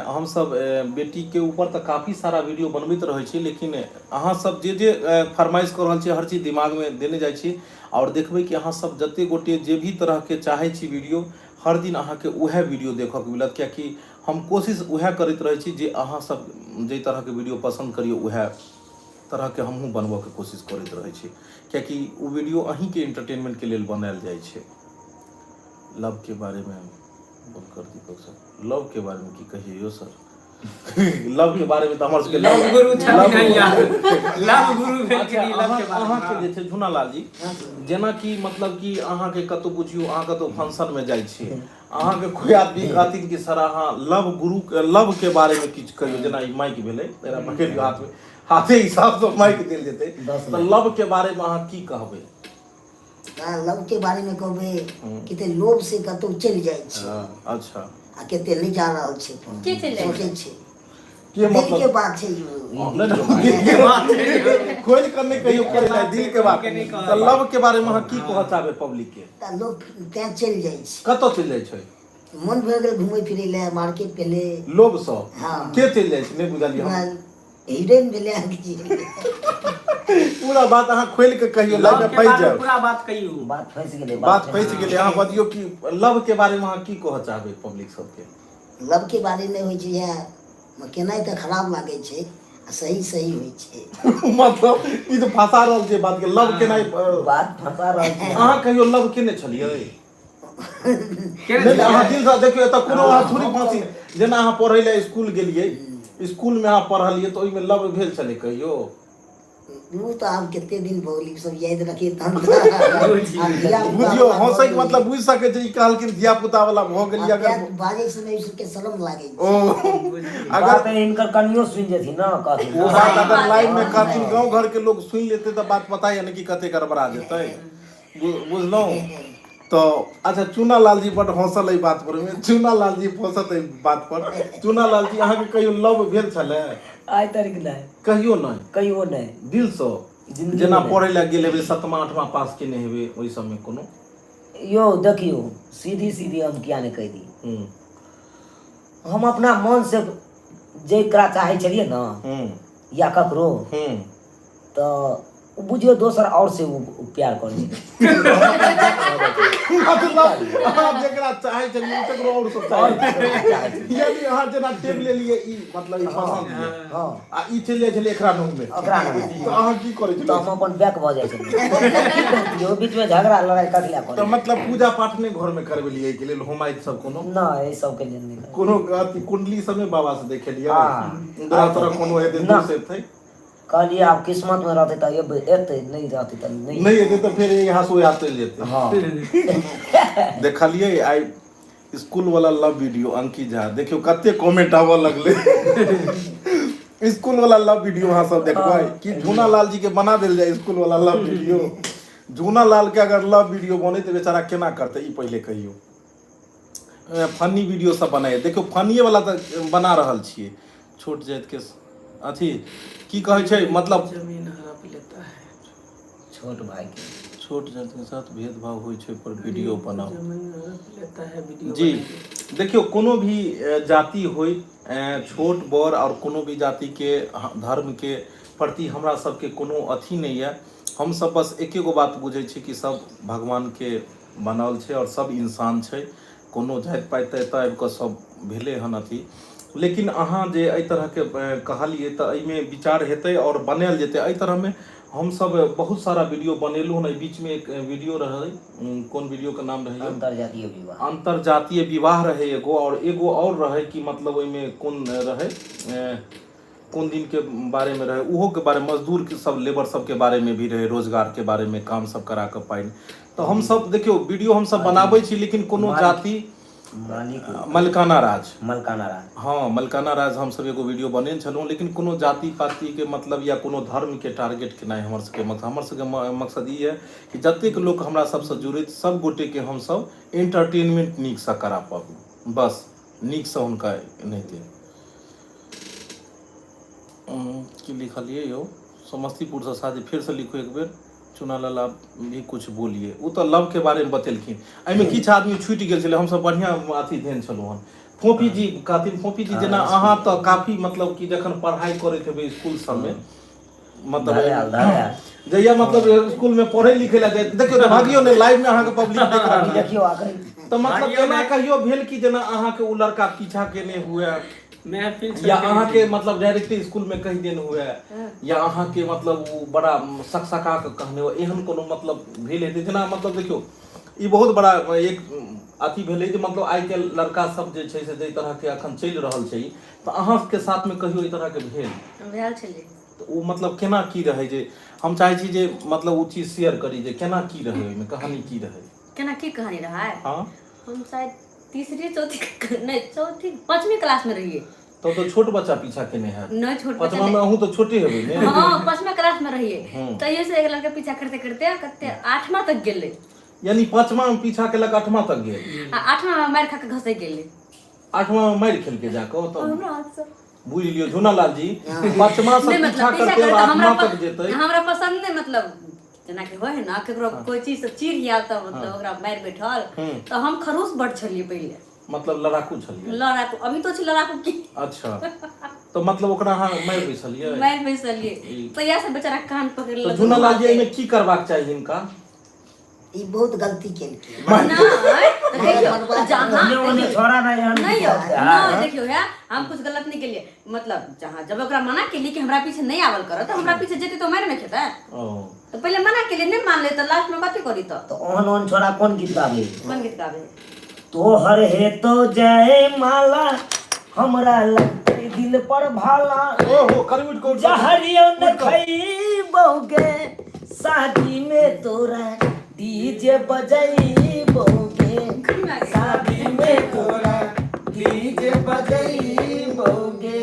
हम सब बेटी के ऊपर तो काफ़ी सारा वीडियो बनबैत रहै छी, लेकिन अहाँ सब जे जे फरमाइश कर रहल छी हर चीज दिमाग में देने जाइ छी और देखबै कि अहाँ सब जते गोटे जे भी तरह के चाहे छी वीडियो हर दिन अहाँ के उहे वीडियो देखऽ के मिलत, कियाकि हम कोशिश उहे करैत रहै छी जे अहाँ सब जे तरह के वीडियो पसंद करियो उहे तरह के हमहूँ बनबऽ के कोशिश करैत रहै छी, कियाकि वो वीडियो अहीं के एंटरटेनमेंट के लेल बनायल जाइ छै। लव के बारे में बात कर दीपक सर, लव के बारे में की कहिए यो सर? लव के बारे में तो हमर सबके लव गुरु छथिन नहीं यार, लव गुरु भेल के लव के बारे अहाँ में के जे छै झुनालाल जी, जेना कि मतलब कि अहाँ के कतौ बुझियो अहाँ कतौ फंक्शन में जाइ छियै, अहाँ के कोई आदमी कहथिन कि सर अहाँ लव गुरु के लव के बारे में किछ कहियो, जेना ई माइक भेलै तेरा पकड़ियो हाथ में, हाथे हिसाब से माइक देल जेतै, तो लव के बारे में अहाँ की कहबै? लव के बारे में कहबै कि लोभ से कतौ चलि जाइ छै, अच्छा आ कते नहीं जा रहल छै, के चलि जाइ सोचै छै के दिल मतलब के बात छै खोल कर नहीं कहियो करे दिल के बात, तो लव के बारे में अहाँ की कहऽ चाहबै पब्लिक के? त लोग तें चलि जाइ छै, कतऽ चलि जाइ छै? मन भऽ गेल घुमै फिरै ले, मार्केट भेलै, लोभ सँ हाँ। के चलि जाइ छै नहीं बुझलियै हम। हीरोइन भेलै आगे पूरा बात अहाँ खोल के कहियो, लाइव में फंस जाओ, पूरा बात कहियो। बात फंस गेलै, बात फंस गेलै। अहाँ बतियो कि लव के बारे में अहाँ की कहऽ चाहबै पब्लिक सबके? लव के बारे में होइ छै इएह, केनाइ तऽ खराब लागै छै आ सही सही होइ छै। मतलब ई तो फंसा रहल छै बात के, लव के नहीं बात फंसा रहल छै। अहाँ कहियो लव केने छलियै? केने नहीं, अहाँ दिल से देखियो एतऽ कोनो अहाँ थोड़ी फांसी, जेना अहाँ पढ़ै ले स्कूल गेलियै, स्कूल में अहाँ पढ़लियै तो ओइमे लव भेल छलै कहियो? वो तो आब कते दिन भौली सब याद रखे तहन बुझियो हंसै के मतलब बुझ सकै छै, ई कहलखिन धिया पुता वाला भ गेलियै अगर बाजे समय उसके शर्म लागे ओ अगर अगर इनकर कनियो सुन जेथिन ना कहथिन वो बात अगर लाइव में कहथिन, गांव घर के लोग सुन लेते तो बात पता है ना कि कते गड़बड़ा जेतै, बुझलौं? तो अच्छा चूना लाल जी बड हंसल ई बात पर में, चूना लाल जी फंसत ई बात पर। चूना लाल जी अहाँ के कहियो लव भेल छलै? आइ तक नहीं, कहियो नहीं? कहियो नहीं। दिल से जिंदगी जेना में पढ़ै ले गेल हेबै, 7वां 8वां पास केने हेबै, ओइ समय कोनो? यो देखियो सीधी सीधी हम किया नहीं कह दी, हम अपना मन से जेकरा चाहे छलिए ना या ककरो, तो बुझियो दोसर और से वो प्यार कर मतलब अहाँ जेकरा चाहे छलिए ककरो और से चाहे, यानी अहाँ जेना टेब ले लिए ई मतलब ई पसंद है, हां आ ई चलि जाइ छलै एकरा नाम में, ओकरा नहीं, तो अहाँ की करै तो छलिए? हम अपन बैक भ जाय छलिए, यो बीच में झगड़ा लड़ाई कथला तो कर मतलब पूजा पाठ नहीं घर में करबेलिए के लेल होमाइत सब कोनो? ना, ए सब के लिए नहीं। कोनो अथी कुंडली सब में बाबा से देखेलिए? हाँ। दूसरा तरह कोनो हेतै ना। दूर से थे? कहलिए आप किस्मत में रहते तो ये एते, नहीं रहते तो नहीं। नहीं हेतै तो फिर यहाँ से यहाँ चलि जेतै। हाँ देखलिए आई स्कूल वाला लव वीडियो, अंकित झा देखियो कते कमेंट आवे लगले। स्कूल वाला लव वीडियो अहाँ सब देखबै कि झूना लाल जी के बना देल जाए स्कूल वाला लव वीडियो? झूना लाल के अगर लव वीडियो बने तो बेचारा केना करते ई पहले कहियो। फनी वीडियो सब बनाए, देखियो फनीए वाला तो बना रहल छियै। छोट जात के अथी की कहै छै, मतलब जमीन हड़प लेता है, छोट भाई के छोट जात के साथ भेदभाव होइ छै पर वीडियो बनाओ। जमीन हड़प लेता है वीडियो जी देखियो कोनो भी जाति होय, छोट बड़ और कोनो भी जाति के धर्म के प्रति हमरा सबके कोनो अथी नहीं है। हम सब बस एके गो बात बुझै छी कि सब भगवान के बनल छै और सब इंसान छै, कोनो जाति पाति एतऽ आबि कऽ सब भेले हन अथी। लेकिन अहाँ जे एहि तरह के कहलिए तो एहिमे विचार हेतै और बनायल जेतै। एहि तरह में हम सब बहुत सारा वीडियो बनेलहुँ हन। बीच में एक वीडियो रहे, कौन वीडियो का नाम रहे? अंतरजातीय विवाह। अंतरजातीय विवाह रहे एगो, और एगो और रहे कि मतलब ओइमे कौन रहे, कौन दिन के बारे में रहे, उहो के बारे में, मजदूर के सब लेबर सब के बारे में भी रहे, रोजगार के बारे में, काम सब करा के पाइन। तो हम सब देखियो वीडियो हम सब बनाबै छी, लेकिन कोनो जाति मलकाना राज, मलकाना राज, हाँ मलकाना राज हम सब एगो वीडियो बनेने छलहुँ, लेकिन कोनो जाति पाति के मतलब या कोनो धर्म के टारगेट केनाइ हमर सबके मकसद ई है कि जतेक लोग हमरा सबसे जुड़ैत सब गोटे के हम सब एंटरटेनमेंट नीक से करा पाबी, बस नीक से हुनका एनाहिते। की लिखलिए यो? समस्तीपुर से शादी, फिर से लिखो एक बेर। चुनालाल आप भी कुछ बोलिए। वो तो लव के बारे में बतेलखिन, एहिमे किछु आदमी छूटि गेल छलै, हम सब बढ़िया अथी देन छलहुँ हन। फोपी जी कहथिन, फोपी जी जेना अहाँ तो काफी मतलब कि जखन पढ़ाई करैत हेबै स्कूल सब में, मतलब जहिया मतलब स्कूल में पढ़े लिखे ला देखियो तो भागियो ने लाइव में अहाँ के पब्लिक देख रहल है। देखियो आखिर तो मतलब भाइयों केना में- कहियो भेल कि जेना अहाँ के उ लड़का पीछा केने हुए महफिल या छोड़ अहाँ के के मतलब डायरेक्ट स्कूल में कहि देने हुए या अहाँ के मतलब वो बड़ा सकसका के कहने हो एहन कोनो मतलब भेल हेतै जेना मतलब देखियो ई बहुत बड़ा एक अथी भेलै जे मतलब आइ के लड़का सब जे छै से जे तरह के अखन चलि रहल छै तो अहाँ के साथ में कहियो ई तरह के भेल भेल छलै तो वो मतलब केना की रहे जे हम चाहे छी जे मतलब वो चीज शेयर करी जे केना की रहे ओइमे कहानी की रहे केना की कहानी रहा हाँ हम शायद तीसरी चौथी नहीं चौथी 5वीं क्लास में रहिए तो छोट बच्चा पीछा केने है नहीं छोट बच्चा पचमा में अहूँ तो छोटे हेबै ने हाँ 5वीं क्लास में रहिए तैयो से एक लड़का पीछा करते करते कते 8वां तक गेले यानी पांचवा में पीछा केलक 8वां तक गेल आ 8वां में मार खा के घसै गेले 8वां में मारि खेल के जाके तो हमरा हाथ से बुझ लियो झूनालाल जी पांचवा से नहीं पीछा मतलब करते और हमरा 8वां तक जेतै हमरा पसंद नहीं मतलब जेना कि होय ना केकरो कोई चीज से चीर हिया त मतलब ओकरा मार बैठल तो हम खरूस बड़ छलिए पहले मतलब लड़ाकू छलिए लड़ाकू अभी तो छी लड़ाकू की अच्छा तो मतलब ओकरा अहाँ मारि बैसलिए मार बैसलिए तो या से बेचारा कान पकड़ तो लेलक झूनालाल जी एहिमे की करबाक चाही हिनका ई बहुत गलती केलकै देखियो जहाँ ओने छोड़ा ना यहाँ नहीं नहीं देखियो है हम कुछ गलत नहीं केलिए मतलब जहाँ जब ओकरा मना केली कि हमरा पीछे नहीं आवल कर तो हमरा पीछे जेते तो मार में खेता ओ तो पहले मना केली नहीं मान ले तो लास्ट में कथी करी तो ओहन ओहन छोड़ा कौन गीत गावे कौन गीत गावे तोहर हे तो जय माला हमरा लगते दिल पर भाला ओहो करमिट को जहरियो न खई बहुगे शादी में तोरा डीजे बजई बहुगे शादी में तोरा डीजे बजई बहुगे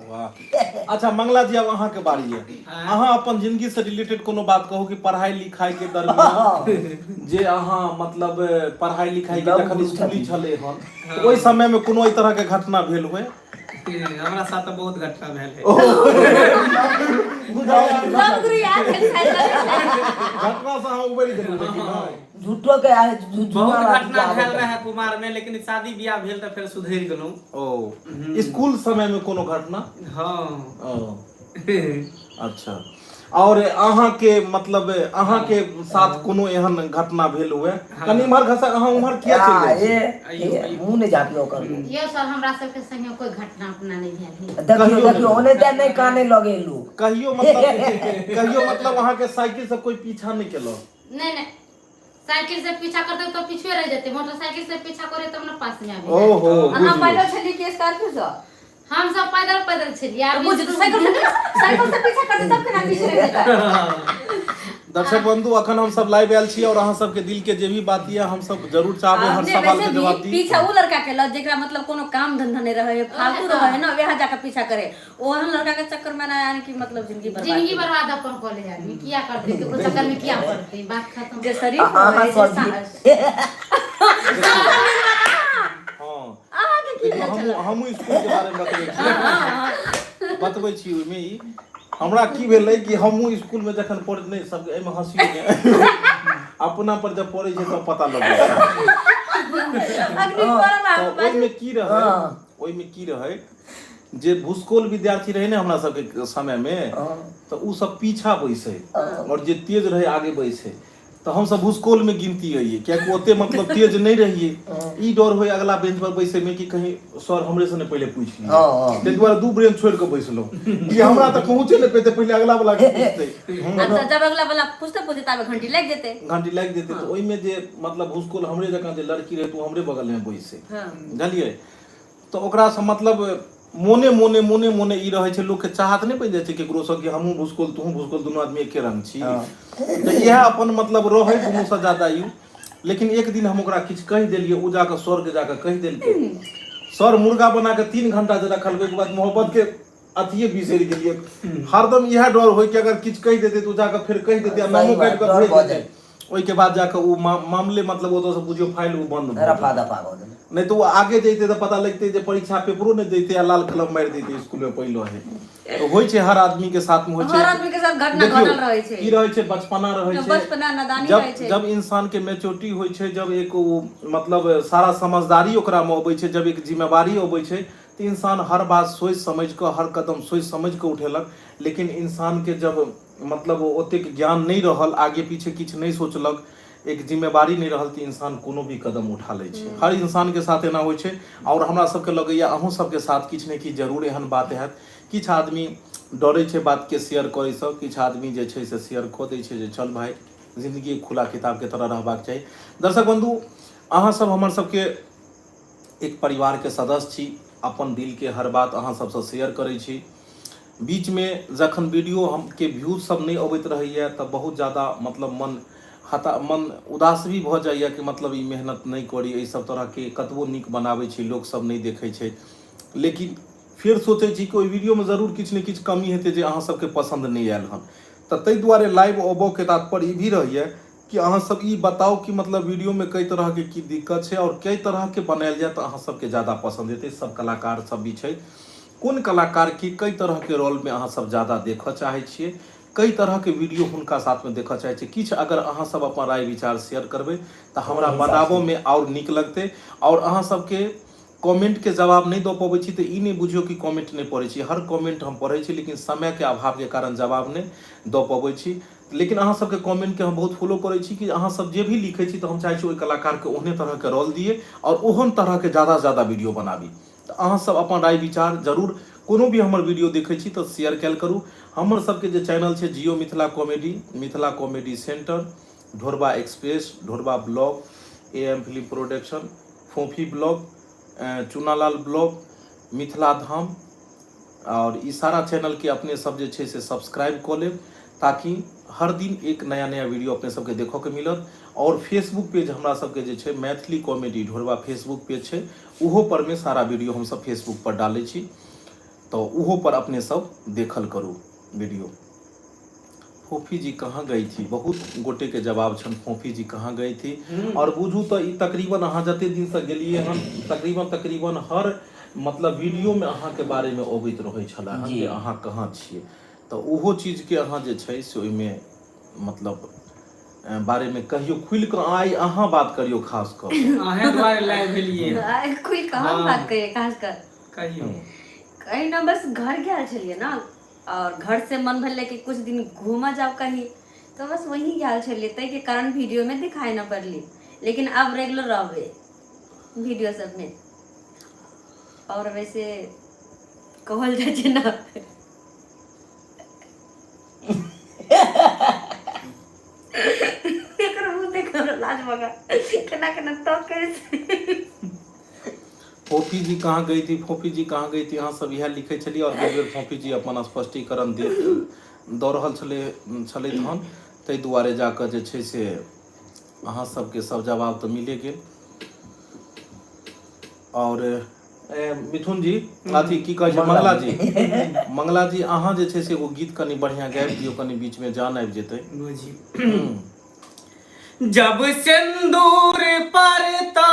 वाह अच्छा मंगला जी अब अहाँ के बारी है अहाँ अपन जिंदगी से रिलेटेड कोनो बात कहू कि पढ़ाई लिखाई के दरमियान जे अहाँ मतलब पढ़ाई लिखाई के जखन स्कूली छले हन ओइ समय में कोनो ई तरह के घटना भेल हुए हमरा साथ तो बहुत घटना भेल है लव गुरु याद है घटना से अहाँ उबरि गेल लेकिन हाँ। झूठो के आए बहुत घटना भेल रहे कुमार में लेकिन शादी बियाह भेल तो फिर सुधरि गेलहुं ओ स्कूल समय में कोनो घटना हाँ ओ अच्छा और अहाँ के मतलब अहाँ के साथ कोनो एहन घटना भेल हुए कनी इम्हर घसा अहाँ उम्हर किया चल गेल ये मुंह ने जापियो कर ये सर हमरा सबके संगे कोई घटना अपना नहीं भेल देखियो देखियो ओने दे नहीं काने लगेलू कहियो मतलब अहाँ के साइकिल से कोई पीछा नहीं केलो नहीं नहीं साइकिल से पीछा करते तो पीछे रह जाते मोटरसाइकिल से पीछा करे तब ना पास में आवे ओहो अहाँ पैदल चली के स्कॉर्पियो से हम सब पैदल चलिए आप मुझे तो साइकिल से पीछा करते तब केना पीछे रह जाता दर्शक बंधु अखन हम सब लाइव आयल छी और अहाँ सब के दिल के जे भी बात ये हम सब जरूर चाहबे हर सवाल के जवाब दी पीछा वो लड़का के लग जेकरा मतलब कोनो काम धंधा नहीं रहे फालतू रहे ना वहाँ जाकर पीछा करे ओहन लड़का के चक्कर में ना यानी कि मतलब जिंदगी बर्बाद अपन को ले आदमी क्या करते तो चक्कर में क्या करते बात खत्म जे शरीफ रहे हम स्कूल के बारे में बतबै छी ओइमे ई हमरा की भेलै कि हमहू स्कूल में जखन पढ़ नहीं सब एमे हंसियो ने अपना पर जब पढ़े छै तब पता लगै छै ओइमे की रहे जे भूसकोल विद्यार्थी रहे ने हमरा सबके समय में तो उ सब पीछा बैसे और जे तेज रहे आगे बैसे तो हम सब भूसकोल में गिनती रहिए क्या ओते मतलब तेज नहीं रहिए ई डर होय अगला बेंच पर बैसे में कि कहीं सर हमरे से ने पहले पूछ लिए ते द्वारा दू ब्रेंच छोड़ के बैसलो कि हमरा तक पहुंचे नहीं पेते पहले अगला वाला के पूछते अच्छा जब अगला वाला पूछते तब घंटी लग जेते तो ओइ में जे मतलब भूसकोल हमरे जका जे लड़की रहे तो हमरे बगल में बैसे जानलिए तो ओकरा से मतलब मोने ई रहे छै लोग के चाहत नहीं पड़ जाय छै केकरो से कि हमहू भूसकोल तू भूसकोल दोनों आदमी एके रंग छी तो यह अपन मतलब रहे दुनू से ज्यादा यू लेकिन एक दिन हम ओकरा किछ कह देलिए उ जाके सर के जाके कह देलकै सर मुर्गा बना के 3 घंटा जे रखल के बाद मोहब्बत के अथिए बिसरि गेलिए हरदम यह डर होय कि अगर किछ कह देते तो जाके फिर कह देते नामो काट के भेज देते ओइ के बाद जाके उ मामले मतलब वो तो सब बुझियो फाइल बंद रफा दफा हो गए नहीं तो वो आगे जैते तो पता लगते जे परीक्षा पेपरो नहीं देते या लाल कलम मार देते स्कूल में पहलो है तो होय छै हर आदमी के साथ में होय छै हर आदमी के साथ घटना घटल रहे छै की रहे छै बचपना रहे छै बचपना नादानी रहे छै जब इंसान के मैच्योरिटी होय छै जब एक मतलब सारा समझदारी ओकरा में अबै छै जब एक जिम्मेवारी अबै छै तो इंसान हर बात सोच समझ के हर कदम सोच समझ के उठेलक लेकिन इंसान के जब मतलब ओतेक ज्ञान नहीं रहल आगे पीछे किछ नहीं सोचलक एक जिम्मेवारी नहीं रहल त इंसान कोनो भी कदम उठा लै छै। हर इंसान के साथ एना होइ छै और हमरा सबके लगैया अहूँ सबके साथ किछु ने किछु जरूर एहन बात हैत। किछु आदमी डरै छै बात के शेयर करे से, किछु आदमी जे छै से शेयर कऽ दै छै जे चल भाई जिंदगी खुला किताब के तरह रहबाक चाही। दर्शक बंधु अहाँ सब हमर सबके एक परिवार के सदस्य छी, अपन दिल के हर बात अहाँ सबसे शेयर करै छी। बीच में जखन वीडियो हम के व्यूज सब नहीं अबैत रहैया तब बहुत ज़्यादा मतलब मन उदास भी भ जाइए कि मतलब ई मेहनत नहीं करी, एहि सब तरह के कतबो नीक बनाबै छी लोग सब नहीं देखै छै, लेकिन फिर सोचे छी कि ओहि वीडियो में जरूर किछु ने किछु कमी हेतै जे अहाँ सबके पसंद नहीं आयल हन। तऽ ताहि दुआरे लाइव अबो के तात्पर्य ई भी रहैया कि अहाँ सब ई बताओ कि मतलब वीडियो में कई तरह के की दिक्कत है और कई तरह के बनायल जाए तो अहाँ सबके ज्यादा पसंद हेतै। सब कलाकार सब भी छै, कोन कलाकार की कई तरह के रोल में अहाँ सब ज्यादा देखऽ चाहे छियै, कई तरह के वीडियो हुनका साथ में देखऽ चाहे छियै। किछु अगर अहाँ सब अपन राय विचार शेयर करबै तऽ हमरा बनाबो में और नीक लगतै। और अहाँ सबके कमेंट के जवाब नहीं दऽ पबै छी तऽ ई नहीं बुझियो कि कमेंट नहीं पढ़ै छी, हर कमेंट हम पढ़ै छी, लेकिन समय के अभाव के कारण जवाब नहीं दऽ पबै छी। लेकिन अहाँ सबके कमेंट के हम बहुत फॉलो करै छी कि अहाँ सब जे भी लिखै छी तऽ हम चाहै छी ओहि कलाकार के ओहने तरह के रोल दिए और ओहन तरह के ज्यादा से ज्यादा वीडियो बनाबी। तऽ अहाँ सब अपन राय विचार जरूर कोनो भी हमर वीडियो देखै छी तऽ शेयर कैल करू। हमर सबके जे चैनल छै Jiyo Mithila comedy, Mithila comedy centre, Dhorba express, Dhorba blog, AM film production, Phophi blog, Chunalal blog, Mithila Dham और ई सारा चैनल के अपने सब जे छै से सब्सक्राइब कऽ लेब ताकि हर दिन एक नया नया वीडियो अपने सबके देखऽ के मिलत। और फेसबुक पेज हमरा सबके जे छै मैथिली कॉमेडी ढोरबा फेसबुक पेज छै, उहो पर में सारा वीडियो हम सब फेसबुक पर डालै छी, तो उहो पर अपने सब देखल करू वीडियो। फोफी जी कहाँ गई थी, बहुत गोटे के जवाब छन फोफी जी कहाँ गई थी। और बुझू तो ई तकरीबन अहाँ जते दिन से गेलिए हन तकरीबन हर मतलब वीडियो में अहाँ के बारे में अबैत रहै छला हन कि अहाँ कहाँ छिए। तो उहो चीज के अहाँ जे छै से ओइ में मतलब बारे में कहियो खुल कर आई अहाँ बात करियो खास कर अहे द्वारे लाइव भेलिए कोई कहाँ बात करिए खास कर कहियो कहीं ना, बस घर गया चलिए ना और घर से मन भले कि कुछ दिन घूमा जाओ कहीं, तो बस वही गया चलिए तय के कारण वीडियो में दिखाई ना पड़ली, लेकिन अब रेगुलर रहबे वीडियो सब में। और वैसे कहल जाए छै ना लाज मगा केना केना तो करे। फोफी जी कहाँ गई थी, फोफी जी कहाँ गई थी, अहाँ सब यह लिखे छलिए और बेर बेर फोफी जी अपन स्पष्टीकरण दऽ रहल छलैथ हन। ताहि दुआरे जाकऽ जे छै से अहाँ सबके सब जवाब तऽ मिले गेल। और मिथुन जी अथी की कहै छै मंगला जी अहाँ जे छै से एगो गीत कनी बढ़िया गाबि दियौ, कनी बीच में जान आबि जेतै। जब सिंदूर परता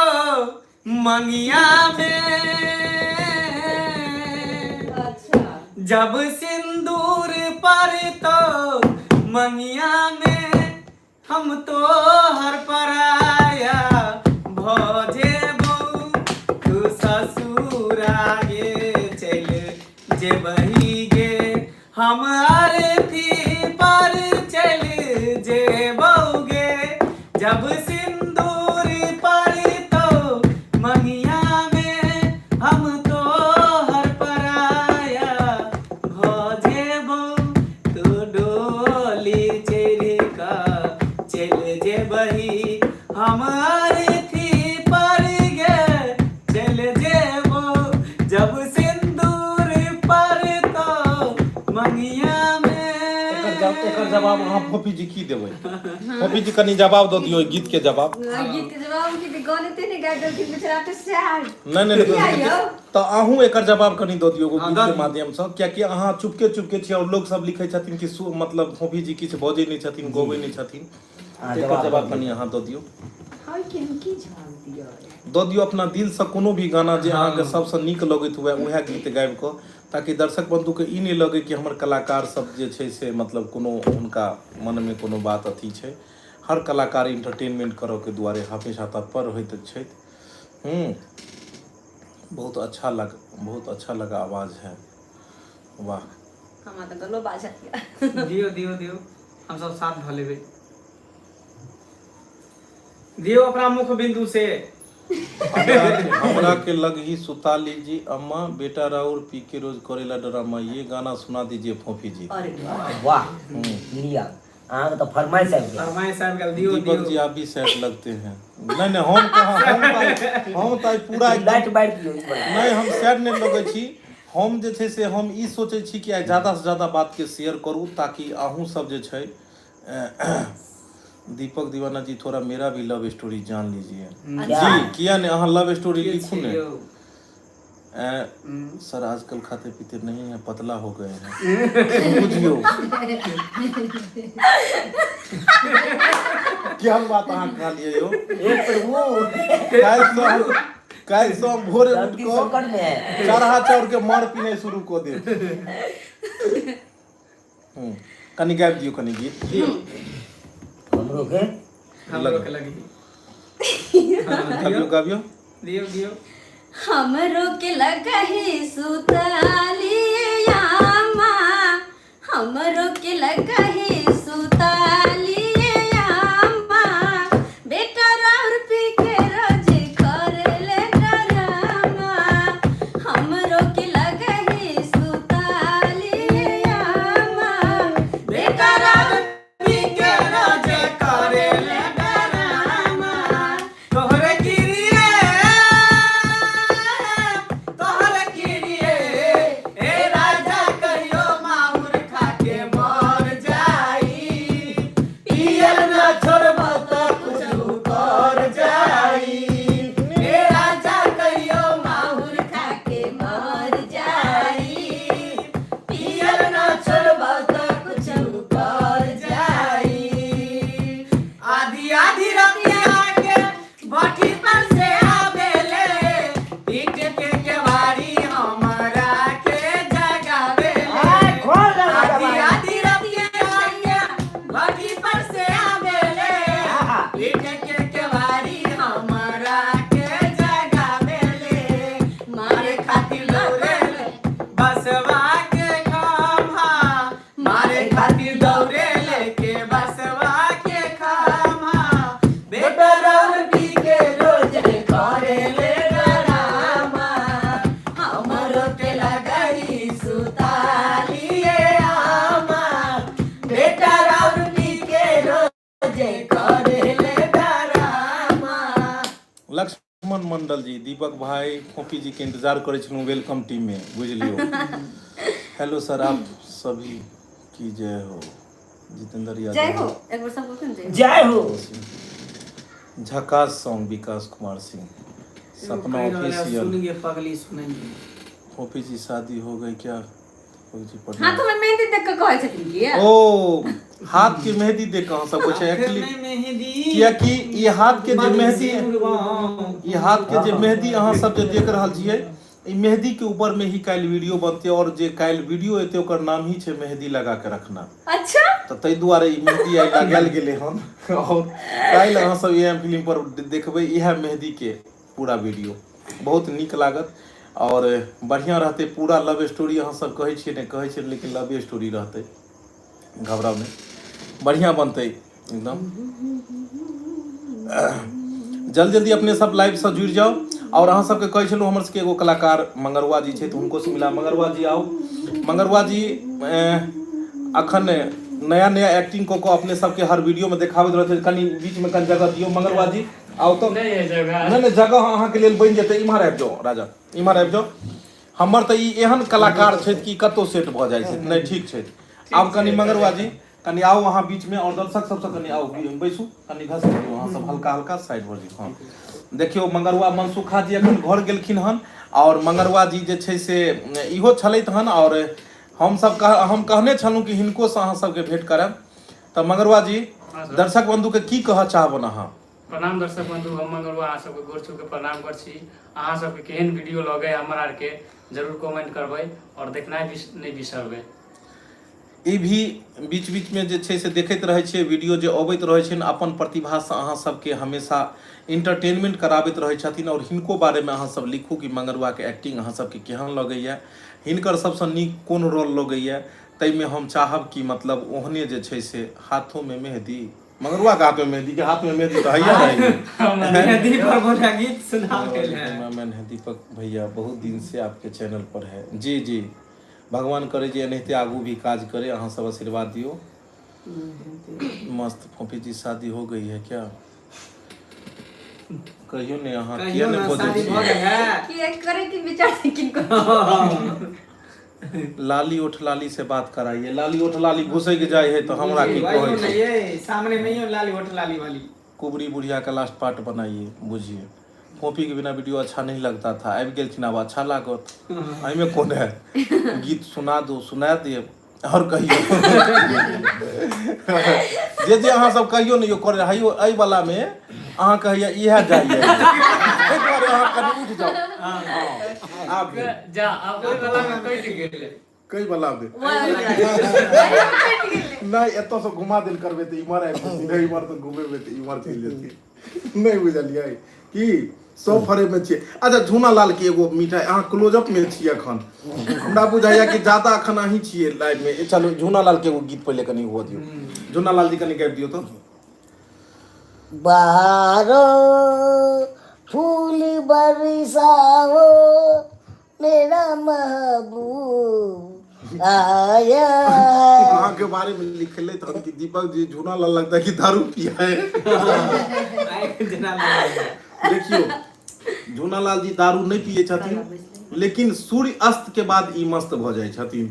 मंगिया में, जब सिंदूर परता मंगिया में, हम तो हर पराया भजे तू ससुर आगे चल जे बही गे, हम आरती पर चल जे बउगे। जब सिंदूर पर तो मंगिया में, हम तो हर पराया भजेबो, तू डोली चेरिका चल जे बही, हम आरती पर गे चल जेबो। जब सिंदूर पर तो मंगिया में। एकर जवाब अहाँ फोफी जी की देबै? फोफी जी कनी जवाब दऽ दियौ गीत के जवाब। गीत के जवाब की गाने ते नहीं गा देलखिन बेचारा तो सैड। नहीं तो अहूँ एकर जवाब कनी दऽ दियौ गीत के माध्यम से, कियाकि अहाँ चुपके छी और लोग सब लिखै छथिन कि मतलब फोफी जी किछु बजै नहीं छथिन, गबै नहीं छथिन। एकर जवाब कनी अहाँ दऽ दियौ। हां के की जवाब दियौ? दऽ दियौ अपना दिल से कोनो भी गाना जे अहाँके सबसे नीक लगैत हुए उएह गीत गाबि कऽ, ताकि दर्शक बंधु के ई नहीं लगे कि हमर कलाकार सब जे छै से मतलब कोनो हुनका मन में कोनो बात अथी छै। हर कलाकार इंटरटेनमेंट करऽ के दुआरे हमेशा तत्पर होइत छथि। बहुत अच्छा लगा आवाज है, वाह। हमरा तऽ गलो बाजा दियो हम सब साथ ध लेबै। दियो अपना मुख बिंदु से। हमरा के लग ही सुता लीजिए अम्मा, बेटा राउर पी के रोज करेला ड्रामा, ये गाना सुना दीजिए फोफी जी। अरे वाह। वाह लिया अहाँ तो फरमाइश आबि गेल। फरमाइश आबि गेल, दियो दीपक जी आप भी सेट लगते हैं। नहीं नहीं हम कहाँ, हम तो पूरा लाइट बाइट दियौ ई बला। नहीं हम सेट नहीं लगे छी। हम जे छै से हम ई सोचे छी कि आइ ज्यादा से ज्यादा बात के शेयर करूं, ताकि अहूँ सब जे छै दीपक दीवाना जी थोड़ा मेरा भी लव स्टोरी जान लीजिए। जी किया ने अहाँ लव स्टोरी लिखू ने। सर आजकल खाते पीते नहीं है, पतला हो गए हैं बुझियो। क्या बात अहाँ कहा लिए यो। एक प्रभु काल से हम भोरे उठ गलती को संकट में है। चरहा चौर के मार पीने शुरू को दे। कनी गाबि दियो, कनी गीत हमरो के हमरो के लगी। गाबियो गाबियो दियो दियो। हमरो के लगही सुताली आमा, हमरो के लगही सुताली आमा, बेटा राउर पी के रोज करेले डरामा, हमरो के लगही सुताली आमा, बेटा राउर पी के रोज करेले डरामा, तोहरे किरिए तोहरे किरिए ए राजा कहियो माहुर खा के मर जाई, पियल ना छोड़बा तो कुछ कर जाई। ए राजा कहियो माहुर खा के मर जाई, पियल ना छोड़बा तो कुछ कर जाई। आधी आधी रतिया के भट्ठी पर से आवेले, पीट के केवाड़ी हमरा के जगावेले। खोल दे आधी आधी रतिया के भट्ठी पर से आवेले, पीट के केवाड़ी हमरा के जगावेले। मारे खातिर दौड़ेले बसवा के खम्हा, मारे खातिर दौड़ेले के बसवा के खम्हा, बेटा राउर पी के रोज करेले डरामा, हमरो के लगही सुतालिए आमा, बेटा राउर पी के रोज करेले डरामा। लक्ष्मण मंडल जी, दीपक भाई फोफी जी के इंतजार करे छलूं वेलकम टीम में, बुझ लियो। हेलो सर, आप सभी की जय हो। जितेंद्र जय यादव हो, एक बार सब बोलते हैं जय हो। झकास सॉन्ग विकास कुमार सिंह, सपना ऑफिशियल। सुनिए पगली सुनेंगे। फोफी जी शादी हो गई क्या? फोफी जी हाँ पढ़ना। तो मैं मेहंदी देख के कहै छथिन कि ओ हाथ के मेहंदी देख कहाँ सब कुछ एक्चुअली किया कि ये हाथ के जे मेहंदी, ये हाथ के जे मेहंदी अहाँ सब जे देख रहल छियै, ई मेहंदी के ऊपर में ही काल्हि वीडियो बनते, और जे काल्हि वीडियो एते ओकर नाम ही छै मेहंदी लगा के रखना। अच्छा तो ताहि दुआरे ई मेहंदी आई लगायल गेलै हन, और काल्हि अहाँ सब एम फिल्म पर देखबै इएह मेहंदी के पूरा वीडियो, बहुत नीक लागत और बढ़िया रहते। पूरा लव स्टोरी अहाँ सब कहै छियै ने कहै छियै, लेकिन लव स्टोरी रहते, घबराओ नहीं, बढ़िया बनते एकदम। जल्दी जल्दी अपने सब लाइव से जुड़ जाओ। और अहाँ सबके कहै छलहुँ हमर सबके एगो कलाकार मंगरवा जी छै, तो हुनको से मिला। मंगरवा जी आओ। मंगरवा जी अखन नया नया एक्टिंग को अपने सबके हर वीडियो में देखाबैत रहै छै, कनी बीच में कनी जगह दियो। मंगरवा जी आओ तो। नहीं जगह अहाँ के लेल बनि जेतै, इम्हर आबि जाओ राजा, इम्हर आबि जाओ। हमर तऽ ई एहन कलाकार छै कि कतौ सेट भऽ जाइ छै। नहीं ठीक छै, आब कनी मंगरवा जी कनी आओ अहाँ बीच में, और दर्शक सबसे कनी आओ बैसू, कनी घस दियौ अहाँ सब, हल्का हल्का साइड भऽ जाउ। हाँ देखियो मंगरवा मनसुखा जी अखन घर गेलखिन हन, और मंगरवा जी जे छै से इहो छलैथ हन, और हम कहने छलहुँ कि हिनको से अहाँ सबके भेंट करब। तऽ मंगरवा जी दर्शक बंधु के की कहऽ चाहबन अहाँ? प्रणाम दर्शक बंधु, हम मंगरवा अहाँ सबके गोर छू के प्रणाम कर छी। अहाँ सबके केहन वीडियो लगे हमरा आर के जरूर कमेंट करबै, और देखनाइ भी नहीं बिसरबै। ई भी बीच बीच में जे छै से देखैत रहै छियै वीडियो जे अबैत रहै छै, अपन प्रतिभा से अहाँ सबके हमेशा इंटरटेनमेंट कराबैत रहै छथिन। और हिनको बारे में अहाँ सब लिखू कि मंगरवा के एक्टिंग अहाँ सबके केहन लगैया, हिनकर सबसँ नीक कोन रोल लगैया। ताहिमे हम चाहब कि मतलब ओहने जे छै से हाथों में मेहंदी, मंगरुआ के हाथ में मेहंदी के हाथ में मेहंदी तो हैया रहेगी। मेहंदी पर बोला गीत सुना के ले कैमरामैन है दीपक भैया, बहुत दिन से आपके चैनल पर है। जी जी, भगवान करे जे एनाहिते आगू भी काज करे, अहाँ सब आशीर्वाद दियो। मस्त। फोफी जी शादी हो गई है क्या? कहियो ने अहाँ किया ने बोझे शादी भ छी? गई है कि करे कि विचार से किनको लाली उठ लाली से बात कराइए। लाली उठ लाली घुसे के जाए है तो हमरा की वही कहै नहीं छै? ये सामने में ही लाली होठ लाली वाली कुबरी बुढ़िया का लास्ट पार्ट बनाइए, बुझिए। फोफी के बिना वीडियो अच्छा नहीं लगता था, आबि गेलखिन आब अच्छा लागत। एहिमे कोन है? गीत सुना दो, सुना दिए और कहियो। जे अहाँ सब कहियो ने यो करे हइयो एहि वाला में अहाँ कहिया इहा जाइए। एहि दुआरे अहाँ कनि उठ जाओ। आब जा अब ओइ वाला में कटि गेलै। कई वाला में नहीं एतो से घुमा देल करबे त इमर आबि जेती, नहीं इमर तो घुमेबे त इमर चलि जेती। नहीं बुझलियै की 100 फरे में छियै। अच्छा झूना लाल के एगो मिठाई अहाँ क्लोजअप में छियै अखन, हमरा बुझाइया कि ज्यादा अखन अहीं छियै लाइव में। चलो झूना लाल के एगो गीत पहले कनी हुआ दियो। झूना लाल जी कनी गाबि दियो तो। बहारो फूल बरसाओ मेरा महबूब आया। अहाँ के बारे में लिखले तो कि दीपक जी झूना लाल लगता है कि दारू पिया है। देखियो झूना लाल जी दारू नहीं पिए छथिन, लेकिन सूर्य अस्त के बाद ई मस्त भ जाय छथिन।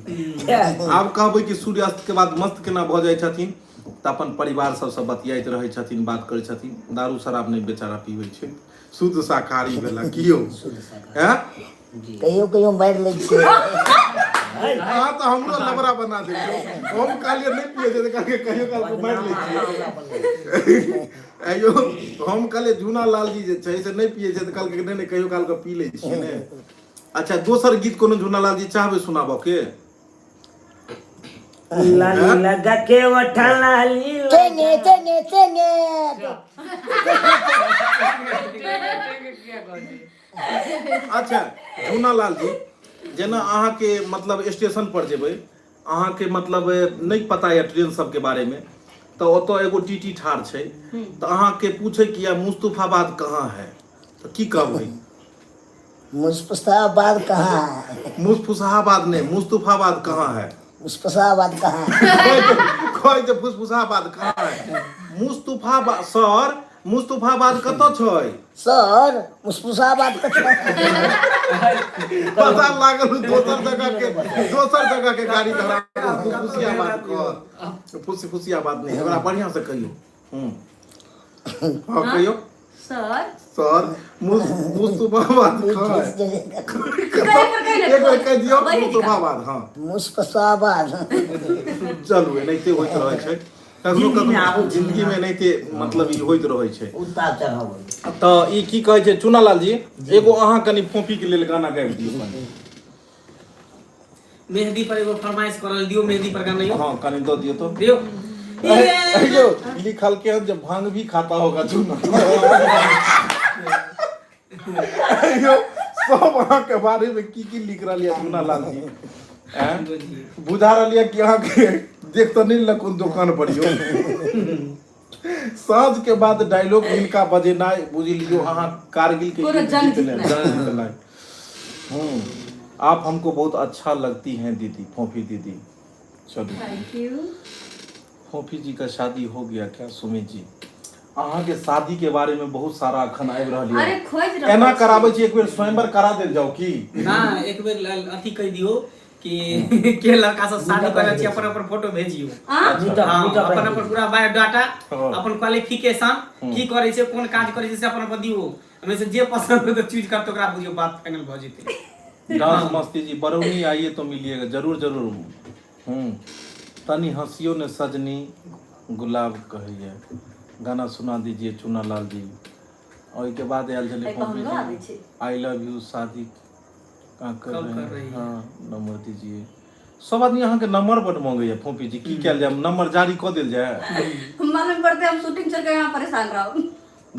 आब कहबै कि सूर्य अस्त के बाद मस्त केना भ जाय छथिन त अपन परिवार सबसँ बतियाइत रहै छथिन, बात करै छथिन। दारू शराब नहीं बेचारा पीबै छै, शुद्ध शाकाहारी भेला कियो। हैं कहियो कहियो मारि लै छियै। अहाँ तो हमरो लबरा बना देलियो। हम कहलिए नहीं पिए छै त कहलिए कहियो काल को मारि लै छियै। अयो हम कहलिए झूना लाल जी जे छै से नहीं पिए छै त कहलकै नहीं नहीं कहियो काल को पी लै छियै ने। अच्छा दोसर गीत कोनो झूना लाल जी चाहबै सुनाबो के? लाली लगा के वठा लाली तेंगे तेंगे तेंगे अच्छा झूना लाल जी जेना अहाँ के मतलब स्टेशन पर जेबै, अहाँ के मतलब नहीं पता है ट्रेन सब के बारे में, तो ओतो एगो टीटी ठार छै तो अहाँ के पूछे कि या मुस्तफाबाद कहाँ है तो की कहबै? मुस्तफाबाद कहाँ है? मुस्तफाबाद नहीं, मुस्तफाबाद कहाँ है? मुस्तफाबाद कहाँ है? कोई तो मुस्तफाबाद कहाँ है? मुस्तफाबाद सर, मुस्तफाबाद कत छै? सर मुस्तफाबाद कहाँ पता लागल दोसर जगह के गाड़ी धरा फुसियाबाद कर फुसियाबाद नहीं, हमरा बढ़िया से कहियो। हाँ कहियो सर मुस्तफाबाद कहाँ है? एक बार कह दियो मुस्तफाबाद। हाँ मुस्तफाबाद। चलू एनाहिते होइत रहै छै, कखनो कखनो जिंदगी में एनाहिते मतलब ई होइत रहै छै। उतार चढ़ाव तो ई की कहै छै चुना लाल जी एगो अहाँ कनी फोफी के लेल गाना गाबि दियौ। मेहंदी पर एगो फरमाइश करल दियो, मेहंदी पर गाना यो। हाँ कनी दो दियो तो। दियो अयो लिखल के जब भांग भी खाता होगा चुना। अयो सब अहाँ के बारे में की लिख रहलिए चुना लाल जी? बुझा रहलिए कि अहाँ के देख तो नहीं कोन दुकान पर यो। साँझ के बाद डायलॉग इनका बजेनाइ बुझि लियो अहाँ कारगिल के जंग जीतनाइ। आप हमको बहुत अच्छा लगती हैं दीदी, फोफी दीदी। चलो थैंक यू। फोफी जी का शादी हो गया क्या सुमित जी? अहाँ के शादी के बारे में बहुत सारा अखन आबि रहल अरे है। खोज एना कराबै छी एक बेर स्वयंवर करा देल जाओ की? ना एक बेर अथी कह दियो कि के लड़का से शादी करल छी अपन अपन फोटो भेजियो। अपन अपन पूरा बायोडाटा, अपन क्वालिफिकेशन, की करे छै, कोन काज करे छै से अपन अपन दियो। हमें से जे पसंद हो तो चूज कर तो ओकरा बुझियो बात फाइनल भ जेतै। डांस मस्ती जी बरौनी आइए तो मिलिएगा जरूर जरूर। तनी हंसियो ने सजनी गुलाब कहिए गाना सुना दीजिए चुना लाल जी। और के बाद आयल चले फोफी जी आई लव यू शादी कहाँ कर रहे हैं? हाँ नंबर दीजिए। सब आदमी अहाँ के नंबर बट मांगे फोफी जी, की कल जाए नंबर जारी कर दिल जाए? मालूम पड़ते हम शूटिंग चल के यहाँ परेशान रहो।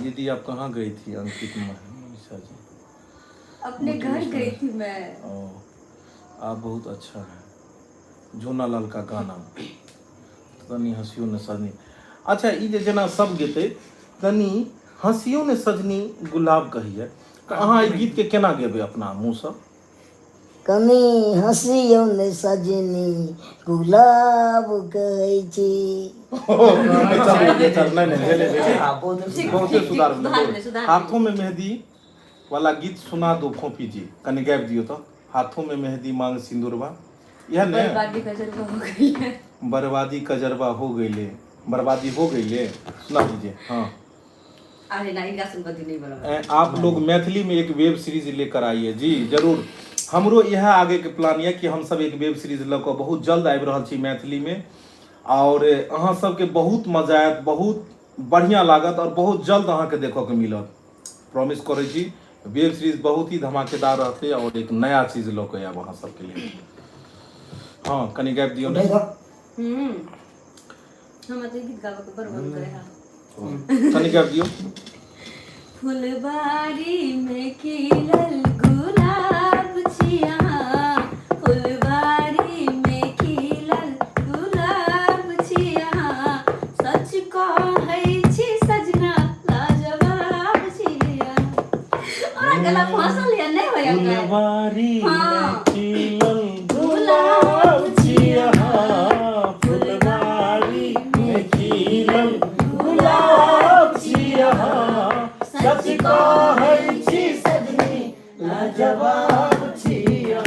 दीदी आप कहाँ गई थी अंकित मनीषा जी? अपने घर गई थी मैं। आप बहुत अच्छा है। झूना लाल का गाना तनी हंसियो न सनी। अच्छा ई जे जेना सब गेते तनी हंसियो ने सजनी गुलाब कहिए तो अहाँ ई गीत के केना गेबे अपना मुंह से? कनी हंसियो ने सजनी गुलाब कहै छी। नहीं भेले हाँ, बहुत अच्छी। बहुते सुधार सुधार भेलै। भेलै, सुधार हाथों में मेहंदी वाला गीत सुना दो फोफी जी, कनी गाबि दियो तो। हाथों में मेहंदी मांग सिंदूरवा, यह ने बर्बादी का जज्बा हो गई है। बर्बादी कजरवा हो गईले, बर्बादी हो गईले, सुना दीजिए। हाँ अरे नहीं, इनका संपत्ति नहीं बना। आप लोग मैथिली में एक वेब सीरीज लेकर आइए जी जरूर। हमरो यह आगे के प्लान है कि हम सब एक वेब सीरीज लऽ कऽ बहुत जल्द आबि रहल छी मैथिली में, और अहाँ सबके बहुत मजा आयत, बहुत बढ़िया लागत और बहुत जल्द अहाँ के देखऽ के मिलत। प्रॉमिस करै छी वेब सीरीज बहुत ही धमाकेदार रहते और एक नया चीज लऽ कऽ आयब अहाँ सबके लिए। हाँ कनी गाबि दियौ ने। हम तो गीत गावे के बर्बाद करे हां। कनी गाबि दियौ। फुलबारी में खिलल गुलाब छिया, फुलबारी में खिलल गुलाब छिया, सच कहै छी सजना लाजवाब छिया। और गला फसल या नहीं होया का? फुलबारी हाँ। में खिलल गुलाब छिया, फुलबारी में खिलल गुलाब छिया, सच कहै छी सजनी लाजवाब छिया,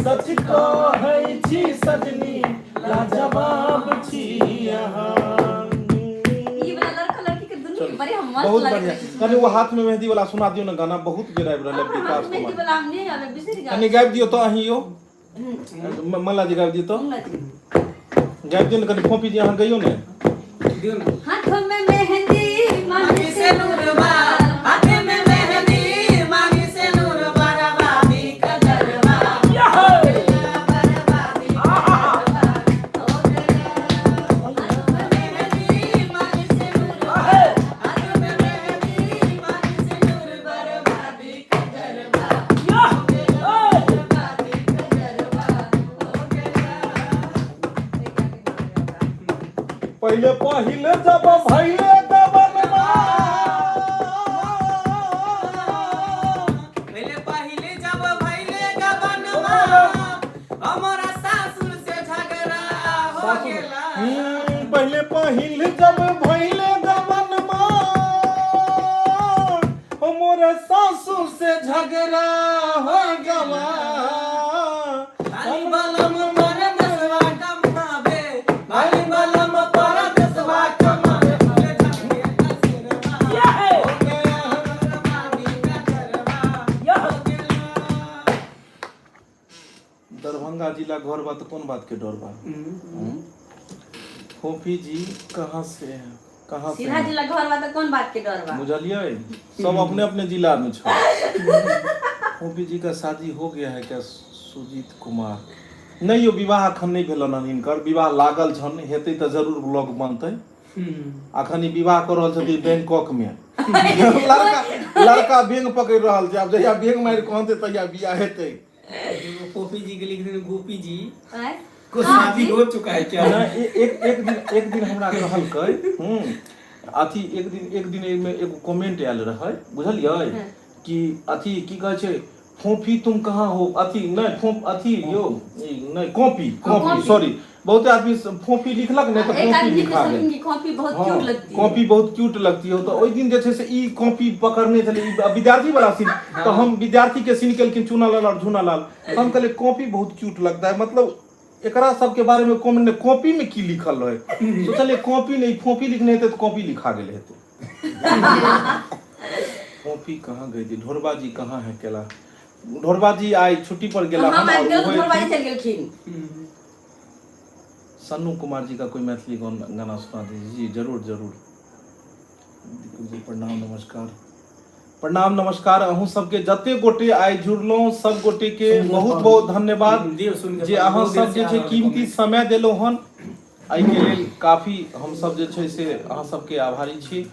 सच कहै छी सजनी लाजवाब छिया। ई वाला लड़का लड़की के दुनू बड़े हम मस्त बहुत लगे बढ़िया। छै। कनी वो हाथ में मेहंदी वाला सुना दियो ना, गाना बहुत बेर आबि रहल है विकास हाथ में कुमार। वाला हम नहीं आवे बिसरी गा। कनी गाबि दियो तो अहियो। मल्ला जी गाबि दियो तो। गाबि दियो ना कनी फोफी जी, अहाँ गइयो ने। दियो ना। हाथों में मेहंदी मांगे से नूरबा, हाथे में मेहंदी मांगी से नूर बर्बादी का जलवा। बर्बादी हो गया। हाथों में मेहंदी मांगे से नूरबा, हाथों में मेहंदी मांगे से नूर बर्बादी का जलवा। बर्बादी का जलवा हो गया। पहिले पहिले जब भइले दबनमा, पहिले जब भइले गबनमा, हमारा सासुर से झगड़ा हो गेला। पहिले पहिले जब भइले दबनमा, हमर सासू से झगड़ा हो गवा। खाली बलम पर दसवा कमावे, खाली बलम पर दसवा कमावे, बोले झगड़े का सिरवा हो गया, बर्बादी का जलवा हो गया। दरभंगा जिला घर बा तो कौन बात के डर बा? फोफी जी कहाँ से हैं? कहाँ से सीधा हैं? जिला घर बा त कौन बात के डर बा? बुझलिए सब अपने अपने जिला में छो। फोफी जी का शादी हो गया है क्या? सुजीत कुमार नहीं, यो विवाह अखन नहीं भेलन हन हिनकर। विवाह लागल छन, हेतै त जरूर ब्लॉग बनतै। अखन ई विवाह कर रहल छथि बैंकॉक में। लड़का बेंग पकड़ रहल छै, आब जहिया बेंग मारि कहते तहिया बियाह हेतै। पोपी जी के लिख देने गोपी जी आय? को शादी हो चुका है क्या? ना एक दिन हमरा कहलकै अथी एक दिन एमे एगो कमेंट आयल रहे, बुझलियै कि अथी की कहै छै, फोफी तुम कहाँ हो, अथी नहीं फोफ अथी यो नहीं कॉपी सॉरी, बहुत आदमी फोफी लिखलक नहीं तो एक कॉपी आदमी लिखा के गेल। की कॉपी बहुत हाँ, क्यूट लगती है। कॉपी बहुत क्यूट लगती है। तो ओई दिन जे छै से ई कॉपी पकड़ने छले, ई विद्यार्थी वाला सीन। तो हम विद्यार्थी के सीन केलखिन चूनालाल और झूनालाल। तो हम कहले कॉपी बहुत क्यूट लगता है, मतलब एकरा सब के बारे में कमेंट ने कॉपी में की लिखल रहे। सोचलिए कॉपी नहीं फोफी लिखने हेते तो कॉपी लिखा गेल हेते। फोफी कहाँ गई थी? ढोरबा जी कहाँ है केला? ढोरबा जी आई छुट्टी पर गेला हम हन आबि गेल और तो वो बाजी चल गेलखिन। सन्नू कुमार जी का कोई मैथिली गाना सुना दीजिए। जी जरूर जरूर। दीपक जी प्रणाम नमस्कार। प्रणाम नमस्कार अहूँ सबके जते गोटे आइ जुड़लहुँ सब गोटे के बहुत बहुत धन्यवाद दियो सुन के जे अहाँ सब जे छै कीमती समय देलहुँ हन। एहि के लेल काफी हम सब जे छै से अहाँ सबके आभारी छी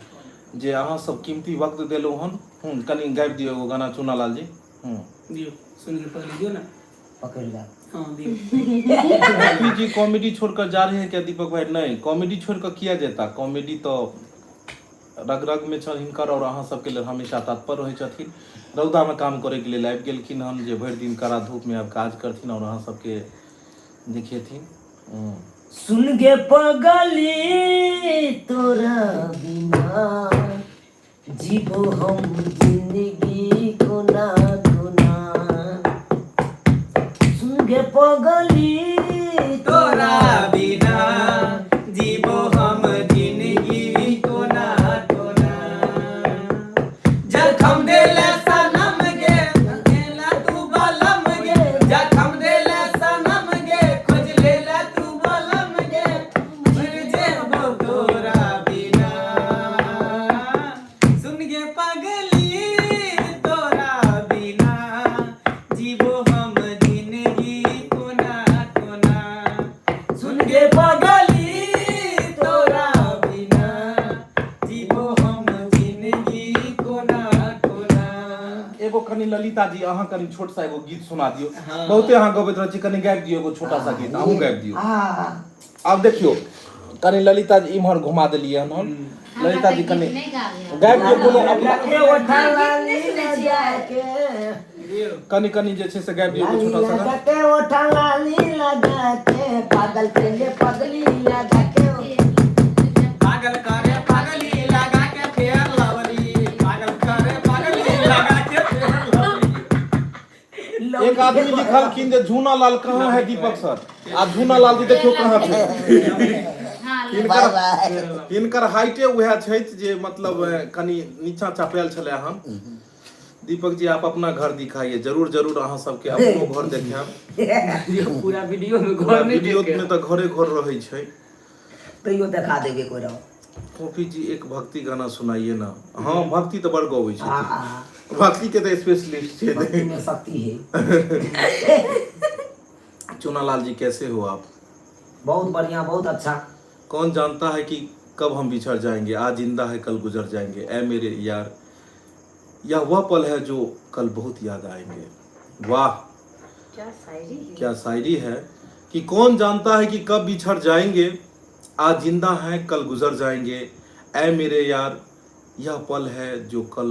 जे अहाँ सब कीमती वक्त देलहुँ हन। कनी गाबि दियौ एगो गाना चूनालाल जी। दियो सुन के पकड़ दियो ना। पकड़ ला। हाँ दियो। पॉपी जी कॉमेडी छोड़कर जा रहे हैं क्या दीपक भाई? नहीं, कॉमेडी छोड़कर किया जाता। कॉमेडी तो रग रग में छल हिनकर और अहाँ सबके लिए हमेशा तत्पर रहे छथिन। रौदा में काम करे के लिए लाइव गेलखिन हन, जे भरि दिन कड़ा धूप में अब काज करथिन और अहाँ सबके देखेथिन। सुन गे पगली तोरा बिना जीवो हम जिंदगी कोना कोना। सुन गे पगली तोरा बिना जीवो हम जिंदगी कोना कोना। जखम देले सनम गे देला तू बलम गे। जखम देले सनम गे खोज लेला तू बलम गे। मर जेबो तोरा बिना। सुन गे पगली तोरा बिना जीवो हम जिंदगी कोना कोना। सुन गे पगली तोरा बिना जीवो हम जिंदगी कोना कोना। एगो कनी ललिता जी अहाँ कनी छोट सा एगो गीत सुना दियो। बहुते अहाँ गबैत रहै छी, कनी गाबि दियो एगो छोटा सा गीत, अहूँ गाबि दियो। अब देखियो कनी ललिता जी इम्हर घुमा देलिए हम। ललिता जी कनी नहीं गावे गाबि दियो कोनो लगे उठा लाली लगा के कनी कनी जे छै से गाबि दियो एगो छोटा सा लगा के उठा लाली लगा के पागल के लिए पगली लगा के पागल करे पागली लगा के फेर लवली। पागल करे पागली लगा के फेर लवली। एक आदमी लिखलखिन जे झूना लाल कहाँ है दीपक सर? आ झूना लाल जी देखियो कहाँ पे। हाँ बाय बाय। हिनकर हाइटे उएह छै जे मतलब कनी नीचा चपेल छले हन। दीपक जी आप अपना घर दिखाइए, जरूर जरूर अहाँ सबके अपनो घर देखाएब। पूरा वीडियो में घर नहीं वीडियो देखे। में तो घरे घर रहे छै। तैयो देखा देबे कोई रहो। पॉपी जी एक भक्ति गाना सुनाइए ना। हाँ भक्ति तो बड़ गबै छै, भक्ति के तो स्पेशलिस्ट भक्ति छै। में शक्ति है। चुनालाल जी कैसे हो आप? बहुत बढ़िया, बहुत अच्छा। कौन जानता है कि कब हम बिछड़ जाएंगे, आज जिंदा है कल गुजर जाएंगे, ऐ मेरे यार यह वह पल है जो कल बहुत याद आएंगे। वाह क्या शायरी है। क्या शायरी है कि कौन जानता है कि कब बिछड़ जाएंगे, आज जिंदा है कल गुजर जाएंगे, ऐ मेरे यार यह पल है जो कल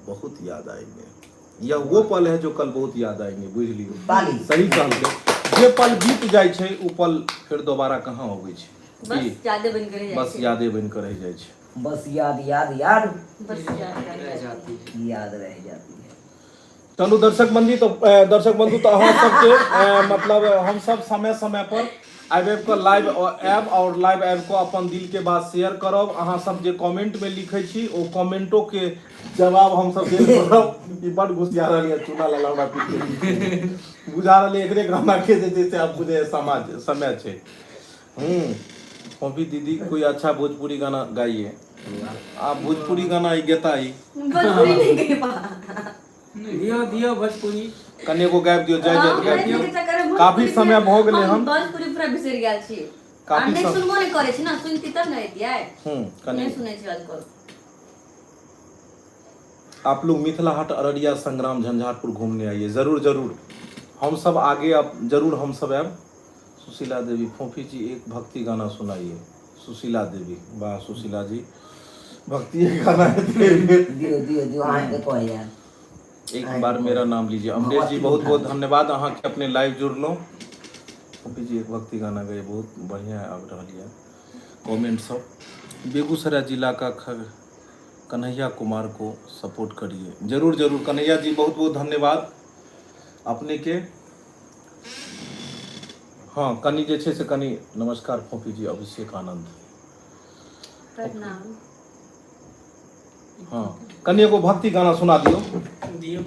बहुत याद आएंगे। यह वो पल है जो कल बहुत याद आएंगे। बुझ लियो, बाली। सही कहलकै। जे पल बीत जाइ छै उ पल फिर दोबारा कहाँ अबै छै। बस यादें बन कर रह बस यादे बन कर रह जाइ छै। बस याद याद याद बस याद रह जाती है। याद रह जाती है। चलू दर्शक बंधु तो अहाँ सबके मतलब हम सब समय समय पर आइब के लाइव ऐप और लाइव ऐप को अपन दिल के बात शेयर करब। अहाँ सब जे कमेंट में लिखे छी ओ कमेंटो के जवाब हम सब देल करब। ई बड घुसिया रहल है चुना लाला हमरा पीछे बुझा रहल है एकरे ग्रामा के जे से आप बुझे समाज समय छै। पॉपी दीदी कोई अच्छा भोजपुरी गाना गाइए। आप भोजपुरी गाना ही गेताई भोजपुरी नहीं गई पा। दियो दियो भोजपुरी कने को गाबि दियो, जय जय गाबि के चक्कर में दियो। काफी समय भ गेलै हम भोजपुरी पूरा बिसर गेल छी। काफी नहीं सब- सुनबो नहीं करे छी ना, सुनती तब नहीं दिया है। कने नहीं सुने छी आजकल। आप लोग मिथिला हाट अररिया संग्राम झंझारपुर घूमने आइए, जरूर जरूर। हम सब आगे अब जरूर हम सब आब। सुशीला देवी फोफी जी एक भक्ति गाना सुनाइए। सुशीला देवी, वाह सुशीला जी भक्ति गाना है। दियो दियो दियो आहाँ के कह यार। एक बार मेरा नाम लीजिए। अमरेश जी बहुत बहुत धन्यवाद अहाँ के अपने लाइव जुड़लो। फोफी जी एक भक्ति गाना गए, बहुत बढ़िया आब रहल है कमेंट सब। बेगूसराय जिला का कन्हैया कुमार को सपोर्ट करिए, जरूर जरूर। कन्हैया जी बहुत बहुत धन्यवाद अपने के। हाँ कनी जे छै से कनी नमस्कार फोफी जी। अभिषेक आनंद प्रणाम। हाँ कनी एगो भक्ति गाना सुना दियो। दियो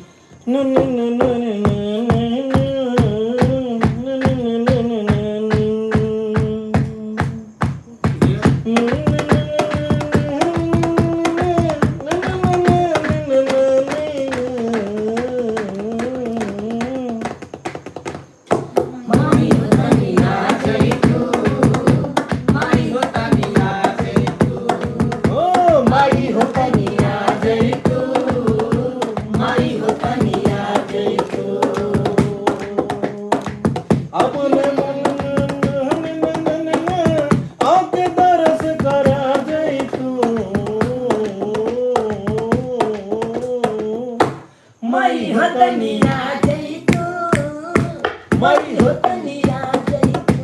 मई हो तनिया जई तू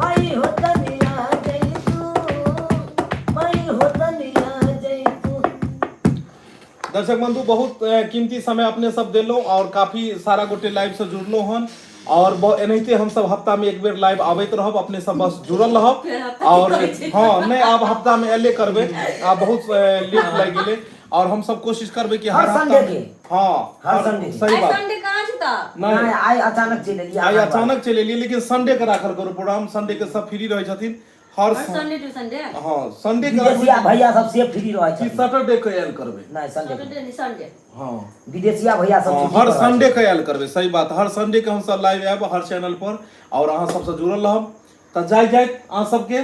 मई हो तनिया जई तू मई हो तनिया जई तू। दर्शक बंधु बहुत कीमती समय अपने सब दिलो और काफी सारा गोटे लाइव से जुड़लो हन और एनाहिते हम सब हफ्ता में एक बेर लाइव आबैत रहब अपने सब बस जुड़ल रहब और हाँ नहीं आब हफ्ता में एले करबे आब बहुत लेट लाग गेले और हम सब कोशिश करबे कि हर हफ्ता संडे में के हाँ हर संडे सही बात संडे कहाँ छता नहीं आई अचानक चले लिया आई अचानक चले लिए लेकिन संडे के राखल करो प्रोग्राम संडे के सब फ्री रहे छथिन हर संडे टू संडे हाँ संडे के विदेशिया भैया सब से फ्री रहे कि छथिन सैटरडे के आयल करबे नहीं संडे सैटरडे नहीं संडे हाँ विदेशिया भैया सब हाँ, छुट्टी हर पर रहै संडे के आयल करबे सही बात हर संडे के हम सब लाइव आब हर चैनल पर और अहाँ सबसे जुड़ल रहब त जाय अहाँ सबके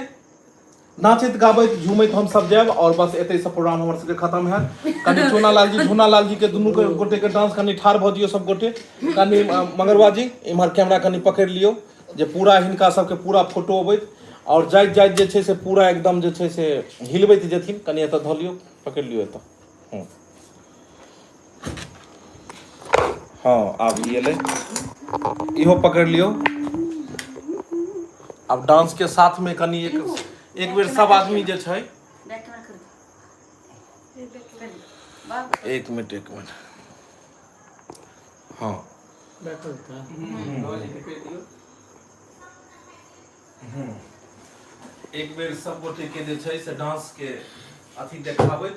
नाचैत गाबैत झूमैत हम सब जायब और बस एते से प्रोग्राम हमर सबके खत्म हैत कनी चूनालाल जी झूनालाल जी के दुनू के गोटे के डांस कनी ठाड़ भ दियो सब गोटे कनी मंगरवा जी इम्हर कैमरा कनी पकड़ लियो जे पूरा हिनका सबके पूरा फोटो अबैत और जाइत जाइत जे छै से पूरा एकदम जे छै से हिलबैत जेथिन कनी एतऽ ध लियो पकड़ लियो एतऽ हाँ आब ये ले इहो पकड़ लियो अब डांस के साथ में कनी एक बेर सब आदमी जे छै बैक कैमरा कर एक मिनट हाँ एक बेर सब गोटे के जे छै से डांस के अथी देखाबै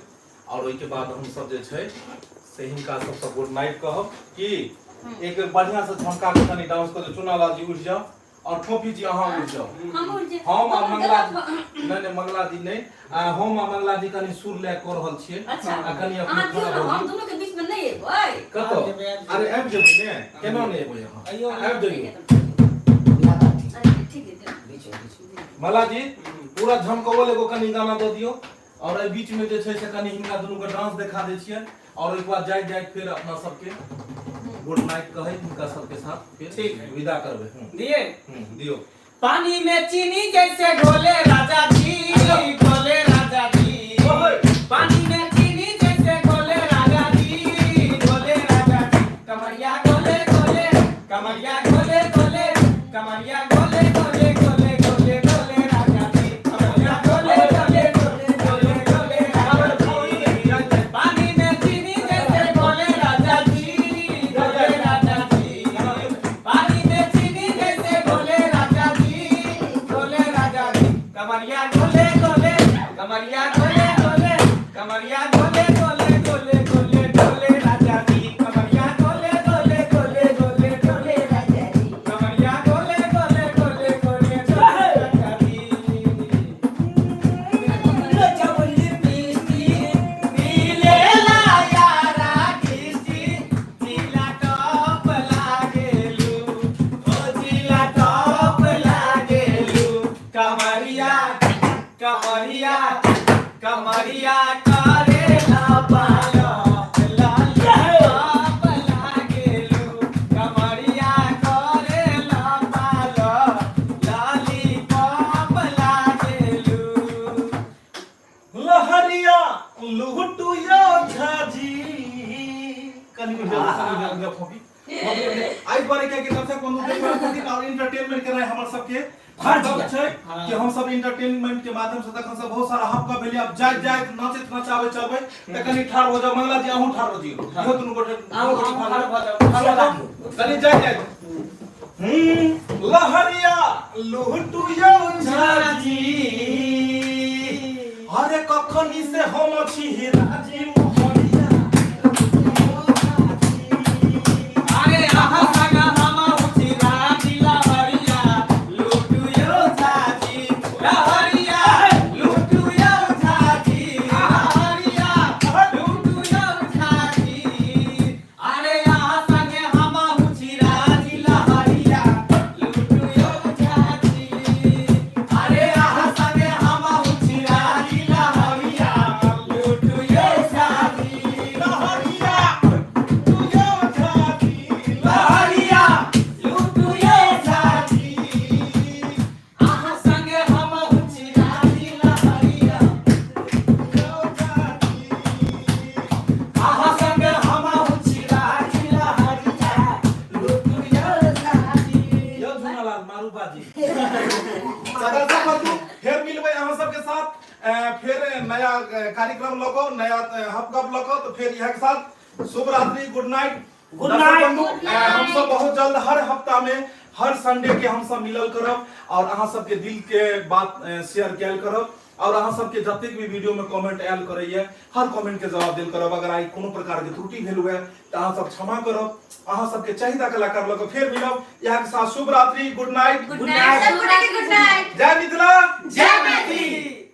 और ओइ के बाद हम सब जे छै से हिनका सब गुड नाइट कहब कि एक बेर बढ़िया से झमका के कनी डांस कर चुनालाल जी उठ जाओ और ठोपी जी अहाँ उठ जाओ हम आ मंगला जी नहीं मंगला जी नहीं हम आ मंगला जी कनी सुर ले कर रहल छियै आ कनी अपने खड़ा हो हम दोनों के बीच में नहीं एबै कतो अरे आबि जेबै ने केना नहीं एबै अहाँ आबि जेबै ठीक है मला जी पूरा झमकवल एगो कनी गाना दे दियो और ए बीच में जे छै से कनी हिनका दुनू के डांस दिखा दै छियै और ओइ के बाद जाय जाय फिर अपना सबके गुड नाइट कहै हिनका सबके साथ फिर ठीक है विदा करबै दिए दियो पानी में चीनी जैसे घोले राजा जी घोले राजा जी पानी में चीनी जैसे घोले राजा जी घोले राजा जी कमरिया घोले घोले कमरिया घोले घोले कमरिया घोले घोले घोले घोले घोले राजा जी कमरिया घोले घोले घोले घोले घोले राजा जी पानी में चीनी जैसे घोले राजा जी घोले राजा जी पानी में चीनी जैसे घोले राजा जी घोले राजा जी कमरिया घोले घोले कमरिया घोले घोले कमरिया घोले घोले घोले घोले घोले राजा जी कमरिया घोले घोले घोले घोले घोले राजा जी कमरिया घोले घोले घोले घोले घोले राजा जी चवली पीती नीले लाया राखी जिला टॉप लागेलू ओ जिला टॉप लागेलू कमरिया कमरिया कमरिया करेला पालो लॉलीपॉप लागेलू कमरिया करेला पालो लॉलीपॉप लागेलू लहरिया लुहुटू यो झाजी कनी उठा फोपी आई बारे के दर्शक बंधु के खातिर और एंटरटेनमेंट कर रहे हमर सबके मतलब छै कि हम सब एंटरटेनमेंट के माध्यम से तखन से बहुत सारा हफ्का भेलिए अब जाय जाय नाचैत नचाबै चलबै त कनी ठाड़ हो जा मंगला जी अहूँ ठाड़ हो जी इहो दुनु गोटे कनी जाय जाय लहरिया लुहुटू यो झाजी अरे कखनी से हम छी राजी मोहरिया अरे आहा सगा हम उठी राजी लहरिया लूटू यो झाजी लहरिया लूटू यो झाजी लहरिया लूटू यो झाजी अरे आहा संगे हम उठी राजी लहरिया लूटू यो झाजी अरे आहा संगे हम उठी राजी लहरिया लूटू यो झाजी लहरिया लूटू यो झाजी लहरिया दर्शक बंधु फिर मिलबै अहाँ सबके साथ फिर नया कार्यक्रम लगो नया हपगप लगो तो फिर यह के साथ शुभ रात्रि गुड नाइट Good night. बंधु हम सब बहुत जल्द हर हफ्ता में हर संडे के हम सब मिलल करब और अहाँ सबके दिल के बात शेयर कैल करब और अहाँ सबके जतेक भी वीडियो में कमेंट आयल करैया हर कमेंट के जवाब देल करब अगर आई कोनो प्रकार के त्रुटि भेल हुए तो अहाँ सब क्षमा करब अहाँ सबके चाहिदा कलाकार लग फिर मिलब यहाँ के साथ शुभ रात्रि good night good night, good night. जय मिथिला जय मैथिली।